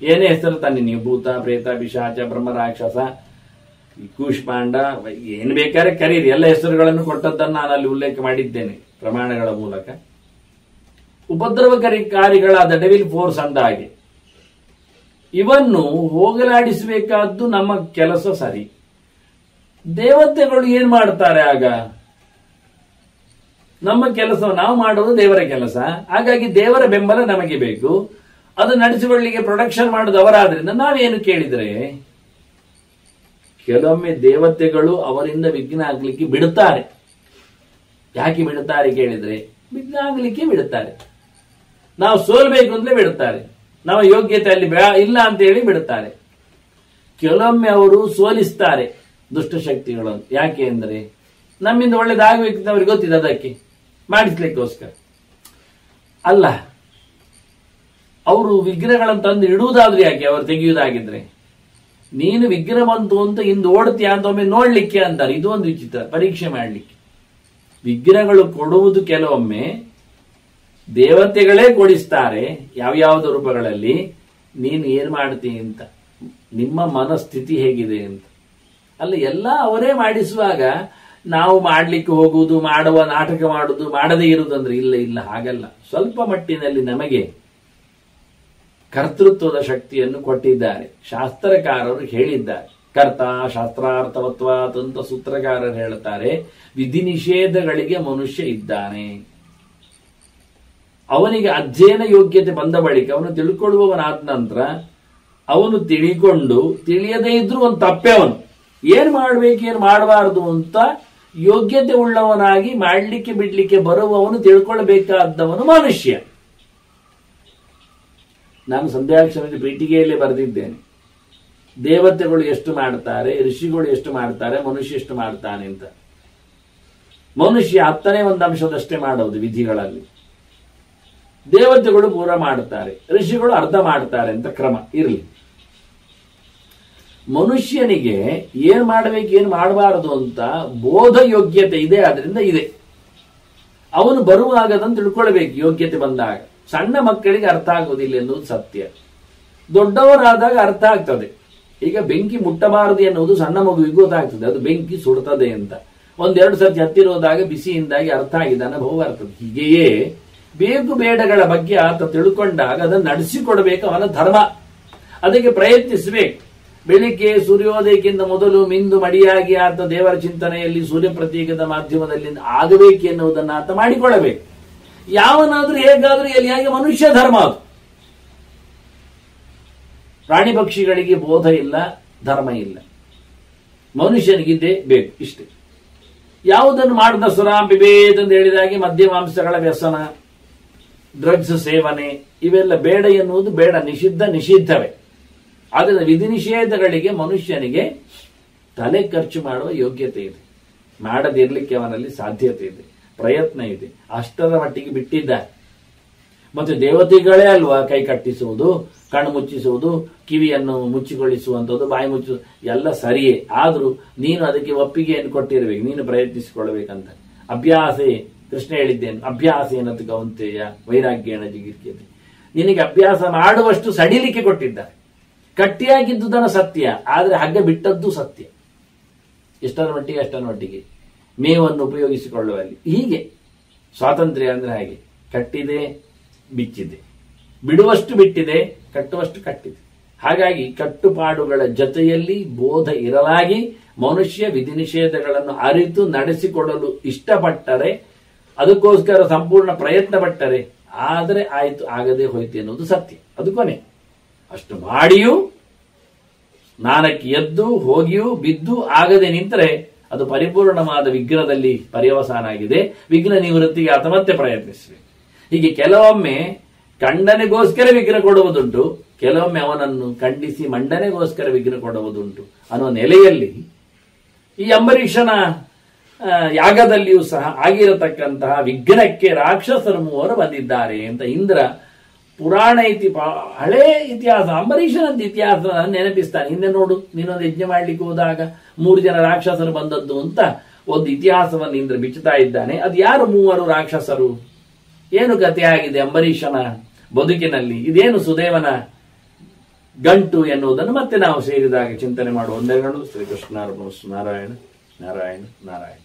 ಏನೇ ಹೆಸರು ತನ್ನಿ ನೀವು, ಭೂತ ಪ್ರೇತ ಪಿಶಾಚ ಬ್ರಹ್ಮರಾಕ್ಷಸ ಕೂಷ್ಮಾಂಡ ಏನ್ ಬೇಕಾದ್ರೆ ಕರೀರಿ, ಎಲ್ಲ ಹೆಸರುಗಳನ್ನು ಕೊಟ್ಟದ್ದನ್ನು ನಾನು ಅಲ್ಲಿ ಉಲ್ಲೇಖ ಮಾಡಿದ್ದೇನೆ ಪ್ರಮಾಣಗಳ ಮೂಲಕ. ಉಪದ್ರವಕಾರಿಗಳಾದ ಡೆವಿಲ್ ಫೋರ್ಸ್ ಅಂದ ಹಾಗೆ ಇವನ್ನು ಹೋಗಲಾಡಿಸಬೇಕಾದ್ದು ನಮ್ಮ ಕೆಲಸ. ಸರಿ, ದೇವತೆಗಳು ಏನ್ ಮಾಡ್ತಾರೆ ಆಗ? ನಮ್ಮ ಕೆಲಸ ನಾವು ಮಾಡುವುದು ದೇವರ ಕೆಲಸ. ಹಾಗಾಗಿ ದೇವರ ಬೆಂಬಲ ನಮಗೆ ಬೇಕು. ಅದು ನಡೆಸಿಕೊಳ್ಳಿಕ್ಕೆ ಪ್ರೊಡಕ್ಷನ್ ಮಾಡುವುದು ಅವರಾದ್ರಿಂದ ನಾವೇನು ಕೇಳಿದ್ರೆ, ಕೆಲವೊಮ್ಮೆ ದೇವತೆಗಳು ಅವರಿಂದ ವಿಘ್ನ ಆಗ್ಲಿಕ್ಕೆ ಬಿಡುತ್ತಾರೆ. ಯಾಕೆ ಬಿಡುತ್ತಾರೆ ಕೇಳಿದ್ರೆ, ವಿಘ್ನ ಆಗ್ಲಿಕ್ಕೆ ಬಿಡುತ್ತಾರೆ. ನಾವು ಸೋಲ್ಬೇಕು ಅಂತಲೇ ಬಿಡುತ್ತಾರೆ. ನಾವು ಯೋಗ್ಯತೆ ಅಲ್ಲಿ ಇಲ್ಲ ಅಂತ ಹೇಳಿ ಬಿಡುತ್ತಾರೆ. ಕೆಲವೊಮ್ಮೆ ಅವರು ಸೋಲಿಸ್ತಾರೆ ದುಷ್ಟಶಕ್ತಿಗಳನ್ನು. ಯಾಕೆ ಅಂದ್ರೆ ನಮ್ಮಿಂದ ಒಳ್ಳೇದಾಗಬೇಕು ಅಂತ ಅವ್ರಿಗೆ ಗೊತ್ತಿದೆ, ಅದಕ್ಕೆ ಮಾಡಿಸ್ಲಿಕ್ಕೋಸ್ಕರ ಅಲ್ಲ. ಅವರು ವಿಗ್ರಹಗಳನ್ನು ತಂದು ಇಡುವುದಾದ್ರೆ ಯಾಕೆ, ಅವರು ತೆಗೆಯುವುದಾಗಿದ್ರೆ ನೀನು ವಿಗ್ರಹ ಬಂತು ಅಂತ ಇಂದು ಓಡ್ತೀಯ ಅಂತ ಒಮ್ಮೆ ನೋಡ್ಲಿಕ್ಕೆ ಅಂತಾರೆ. ಇದು ಒಂದು ವಿಚಿತ್ರ, ಪರೀಕ್ಷೆ ಮಾಡ್ಲಿಕ್ಕೆ. ವಿಗ್ರಹಗಳು ಕೊಡುವುದು ಕೆಲವೊಮ್ಮೆ ದೇವತೆಗಳೇ ಕೊಡಿಸ್ತಾರೆ, ಯಾವ್ಯಾವ್ದು ರೂಪಗಳಲ್ಲಿ. ನೀನು ಏನ್ ಮಾಡ್ತೀನಿ ಅಂತ, ನಿಮ್ಮ ಮನಸ್ಥಿತಿ ಹೇಗಿದೆ ಅಂತ. ಅಲ್ಲ, ಎಲ್ಲ ಅವರೇ ಮಾಡಿಸುವಾಗ ನಾವು ಮಾಡ್ಲಿಕ್ಕೆ ಹೋಗುವುದು, ಮಾಡುವ ನಾಟಕ ಮಾಡುವುದು, ಮಾಡದೇ ಇರುವುದಂದ್ರೆ ಇಲ್ಲ ಇಲ್ಲ, ಹಾಗಲ್ಲ. ಸ್ವಲ್ಪ ಮಟ್ಟಿನಲ್ಲಿ ನಮಗೆ ಕರ್ತೃತ್ವದ ಶಕ್ತಿಯನ್ನು ಕೊಟ್ಟಿದ್ದಾರೆ. ಶಾಸ್ತ್ರಕಾರರು ಹೇಳಿದ್ದಾರೆ, ಕರ್ತ ಶಾಸ್ತ್ರಾರ್ಥವತ್ವಾತ್ ಅಂತ ಸೂತ್ರಕಾರರು ಹೇಳುತ್ತಾರೆ. ವಿಧಿ ನಿಷೇಧಗಳಿಗೆ ಮನುಷ್ಯ ಇದ್ದಾನೆ. ಅವನಿಗೆ ಅಧ್ಯಯನ ಯೋಗ್ಯತೆ ಬಂದ ಬಳಿಕ ಅವನು ತಿಳ್ಕೊಳ್ಳುವವನಾದ ನಂತರ ಅವನು ತಿಳಿಕೊಂಡು ತಿಳಿಯದೇ ಇದ್ರೂ ಒಂದು ತಪ್ಪೆ, ಅವನು ಏನ್ ಮಾಡ್ಬೇಕು ಏನ್ ಮಾಡಬಾರದು ಅಂತ ಯೋಗ್ಯತೆ ಉಳ್ಳವನಾಗಿ ಮಾಡ್ಲಿಕ್ಕೆ ಬಿಡ್ಲಿಕ್ಕೆ ಬರುವವನು ತಿಳ್ಕೊಳ್ಬೇಕಾದವನು ಮನುಷ್ಯ. ನಾನು ಸಂಧ್ಯಾಕ್ಷರ ಪೀಠಿಗೆಯಲ್ಲೇ ಬರೆದಿದ್ದೇನೆ, ದೇವತೆಗಳು ಎಷ್ಟು ಮಾಡ್ತಾರೆ, ಋಷಿಗಳು ಎಷ್ಟು ಮಾಡ್ತಾರೆ, ಮನುಷ್ಯ ಎಷ್ಟು ಮಾಡ್ತಾನೆ ಅಂತ. ಮನುಷ್ಯ 10ನೇ ಒಂದು ಅಂಶದಷ್ಟೇ ಮಾಡೋದು ವಿಧಿಗಳಲ್ಲಿ, ದೇವತೆಗಳು ಪೂರ ಮಾಡುತ್ತಾರೆ, ಋಷಿಗಳು ಅರ್ಧ ಮಾಡ್ತಾರೆ ಅಂತ ಕ್ರಮ ಇರಲಿ. ಮನುಷ್ಯನಿಗೆ ಏನ್ ಮಾಡಬೇಕು ಏನ್ ಮಾಡಬಾರದು ಅಂತ ಬೋಧ ಯೋಗ್ಯತೆ ಇದೆ, ಆದ್ರಿಂದ ಇದೆ. ಅವನು ಬರುವಾಗ ಅದನ್ನು ತಿಳ್ಕೊಳ್ಬೇಕು ಯೋಗ್ಯತೆ ಬಂದಾಗ. ಸಣ್ಣ ಮಕ್ಕಳಿಗೆ ಅರ್ಥ ಆಗುವುದಿಲ್ಲ ಎನ್ನುವುದು ಸತ್ಯ, ದೊಡ್ಡವರಾದಾಗ ಅರ್ಥ ಆಗ್ತದೆ. ಈಗ ಬೆಂಕಿ ಮುಟ್ಟಬಾರದು ಎನ್ನುವುದು ಸಣ್ಣ ಮಗುವಿಗೂ ಗೊತ್ತಾಗ್ತದೆ, ಅದು ಬೆಂಕಿ ಸುಡ್ತದೆ ಅಂತ. 1-2 ಸರ್ತಿ ಹತ್ತಿರೋದಾಗ ಬಿಸಿಯಿಂದಾಗಿ ಅರ್ಥ ಆಗಿದೆ, ಅನುಭವ ಬರ್ತದೆ. ಹೀಗೆಯೇ ಬೇಕು ಬೇಡಗಳ ಬಗ್ಗೆ ಆತ ತಿಳ್ಕೊಂಡಾಗ ಅದನ್ನು ನಡೆಸಿಕೊಡ್ಬೇಕು, ಅವನ ಧರ್ಮ. ಅದಕ್ಕೆ ಪ್ರಯತ್ನಿಸಬೇಕು. ಬೆಳಿಗ್ಗೆ ಸೂರ್ಯೋದಯಕ್ಕಿಂತ ಮೊದಲು ಮಿಂದು ಮಡಿಯಾಗಿ ಆತ ದೇವರ ಚಿಂತನೆಯಲ್ಲಿ ಸೂರ್ಯ ಪ್ರತೀಕದ ಮಾಧ್ಯಮದಲ್ಲಿ ಆಗಬೇಕು ಎನ್ನುವುದನ್ನು ಆತ ಮಾಡಿಕೊಳ್ಳಬೇಕು. ಯಾವನಾದ್ರೂ ಹೇಗಾದ್ರೂ ಎಲ್ಲಿಯಾಗಿ ಮನುಷ್ಯ ಧರ್ಮ ಅದು. ಪ್ರಾಣಿ ಪಕ್ಷಿಗಳಿಗೆ ಬೋಧ ಇಲ್ಲ, ಧರ್ಮ ಇಲ್ಲ, ಮನುಷ್ಯನಿಗಿದ್ದೇ ಬೇಕು ಇಷ್ಟೇ. ಯಾವುದನ್ನು ಮಾಡಿದ ಸುರಾಂ ಪಿಬೇತ್ ಅಂತ ಹೇಳಿದಾಗೆ ಮದ್ಯ ಮಾಂಸಗಳ ವ್ಯಸನ, ಡ್ರಗ್ಸ್ ಸೇವನೆ ಇವೆಲ್ಲ ಬೇಡ ಎನ್ನುವುದು ಬೇಡ, ನಿಷಿದ್ಧವೇ. ಆದರೆ ವಿಧಿ ನಿಷೇಧಗಳಿಗೆ ಮನುಷ್ಯನಿಗೆ ತಲೆ ಖರ್ಚು ಮಾಡುವ ಯೋಗ್ಯತೆ ಇದೆ, ಮಾಡದಿರ್ಲಿಕ್ಕೆ ಅವನಲ್ಲಿ ಸಾಧ್ಯತೆ ಇದೆ, ಪ್ರಯತ್ನ ಇದೆ. ಅಷ್ಟರ ಮಟ್ಟಿಗೆ ಬಿಟ್ಟಿದ್ದಾರೆ. ಮತ್ತೆ ದೇವತೆಗಳೇ ಅಲ್ವಾ ಕೈ ಕಟ್ಟಿಸುವುದು, ಕಣ್ಣು ಮುಚ್ಚಿಸುವುದು, ಕಿವಿಯನ್ನು ಮುಚ್ಚಿಗೊಳಿಸುವಂಥದ್ದು, ಬಾಯಿ ಮುಚ್ಚುವುದು ಎಲ್ಲ ಸರಿಯೇ. ಆದರೂ ನೀನು ಅದಕ್ಕೆ ಒಪ್ಪಿಗೆಯನ್ನು ಕೊಟ್ಟಿರಬೇಕು, ನೀನು ಪ್ರಯತ್ನಿಸಿಕೊಳ್ಳಬೇಕಂತ. ಅಭ್ಯಾಸೇ, ಕೃಷ್ಣ ಹೇಳಿದ್ದೇನೆ, ಅಭ್ಯಾಸ ಏನದು ಕೌಂತೆಯ ವೈರಾಗ್ಯನ ಜಿಗಿರ್ಕ್ಯತೆ. ನಿನಗೆ ಅಭ್ಯಾಸ ಮಾಡುವಷ್ಟು ಸಡಿಲಿಕ್ಕೆ ಕೊಟ್ಟಿದ್ದಾರೆ. ಕಟ್ಟಿಯಾಗಿದ್ದುದನ್ನು ಸತ್ಯ, ಆದರೆ ಹಗ್ಗ ಬಿಟ್ಟದ್ದು ಸತ್ಯ. ಎಷ್ಟರ ಮಟ್ಟಿಗೆ ಅಷ್ಟರ ಮಟ್ಟಿಗೆ ಮೇವನ್ನು ಉಪಯೋಗಿಸಿಕೊಳ್ಳುವಲ್ಲಿ. ಹೀಗೆ ಸ್ವಾತಂತ್ರ್ಯ ಅಂದ್ರೆ ಹಾಗೆ, ಕಟ್ಟಿದೆ ಬಿಚ್ಚಿದೆ, ಬಿಡುವಷ್ಟು ಬಿಟ್ಟಿದೆ, ಕಟ್ಟುವಷ್ಟು ಕಟ್ಟಿದೆ. ಹಾಗಾಗಿ ಕಟ್ಟುಪಾಡುಗಳ ಜೊತೆಯಲ್ಲಿ ಬೋಧ ಇರಲಾಗಿ ಮನುಷ್ಯ ವಿಧಿ ನಿಷೇಧಗಳನ್ನು ಅರಿತು ನಡೆಸಿಕೊಡಲು ಇಷ್ಟಪಟ್ಟರೆ, ಅದಕ್ಕೋಸ್ಕರ ಸಂಪೂರ್ಣ ಪ್ರಯತ್ನ ಪಟ್ಟರೆ, ಆದರೆ ಆಯ್ತು, ಆಗದೆ ಹೋಯ್ತು ಎನ್ನುವುದು ಸತ್ಯ. ಅದು ಕೊನೆ. ಅಷ್ಟು ಮಾಡಿಯೂ ಸ್ನಾನಕ್ಕೆ ಎದ್ದು ಹೋಗಿಯೂ ಬಿದ್ದು ಆಗದೆ ನಿಂತರೆ ಅದು ಪರಿಪೂರ್ಣವಾದ ವಿಘ್ನದಲ್ಲಿ ಪರ್ಯವಸಾನ ಆಗಿದೆ. ವಿಘ್ನ ನಿವೃತ್ತಿಗೆ ಆತ ಮತ್ತೆ ಪ್ರಯತ್ನಿಸಬೇಕು. ಹೀಗೆ ಕೆಲವೊಮ್ಮೆ ಖಂಡನೆಗೋಸ್ಕರ ವಿಘ್ನ ಕೊಡುವುದುಂಟು, ಕೆಲವೊಮ್ಮೆ ಅವನನ್ನು ಖಂಡಿಸಿ ಮಂಡನೆಗೋಸ್ಕರ ವಿಘ್ನ ಕೊಡುವುದುಂಟು ಅನ್ನುವ ನೆಲೆಯಲ್ಲಿ ಈ ಅಂಬರೀಷನ ಯಾಗದಲ್ಲಿಯೂ ಸಹ ಆಗಿರತಕ್ಕಂತಹ ವಿಘ್ನಕ್ಕೆ ರಾಕ್ಷಸರು 3 ಬಂದಿದ್ದಾರೆ ಅಂತ ಇಂದ್ರ ಪುರಾಣ ಹಳೇ ಇತಿಹಾಸ, ಅಂಬರೀಷನಂತ ಇತಿಹಾಸ ನೆನಪಿಸ್ತಾನೆ. ಹಿಂದೆ ನೋಡು, ನೀನೊಂದು ಯಜ್ಞ ಮಾಡ್ಲಿಕ್ಕೆ ಹೋದಾಗ 3 ಜನ ರಾಕ್ಷಸರು ಬಂದದ್ದು ಅಂತ ಒಂದು ಇತಿಹಾಸವನ್ನು ಇಂದ್ರ ಬಿಚ್ಚುತ್ತಾ ಇದ್ದಾನೆ. ಅದು ಯಾರು 3 ರಾಕ್ಷಸರು? ಏನು ಕಥೆ ಆಗಿದೆ ಅಂಬರೀಷನ ಬದುಕಿನಲ್ಲಿ? ಇದೇನು ಸುದೇವನ ಗಂಟು ಎನ್ನುವುದನ್ನು ಮತ್ತೆ ನಾವು ಸೇರಿದಾಗ ಚಿಂತನೆ ಮಾಡುವ. ಒಂದೆರಡು. ಶ್ರೀಕೃಷ್ಣ ನಾರಾಯಣ ನಾರಾಯಣ ನಾರಾಯಣ.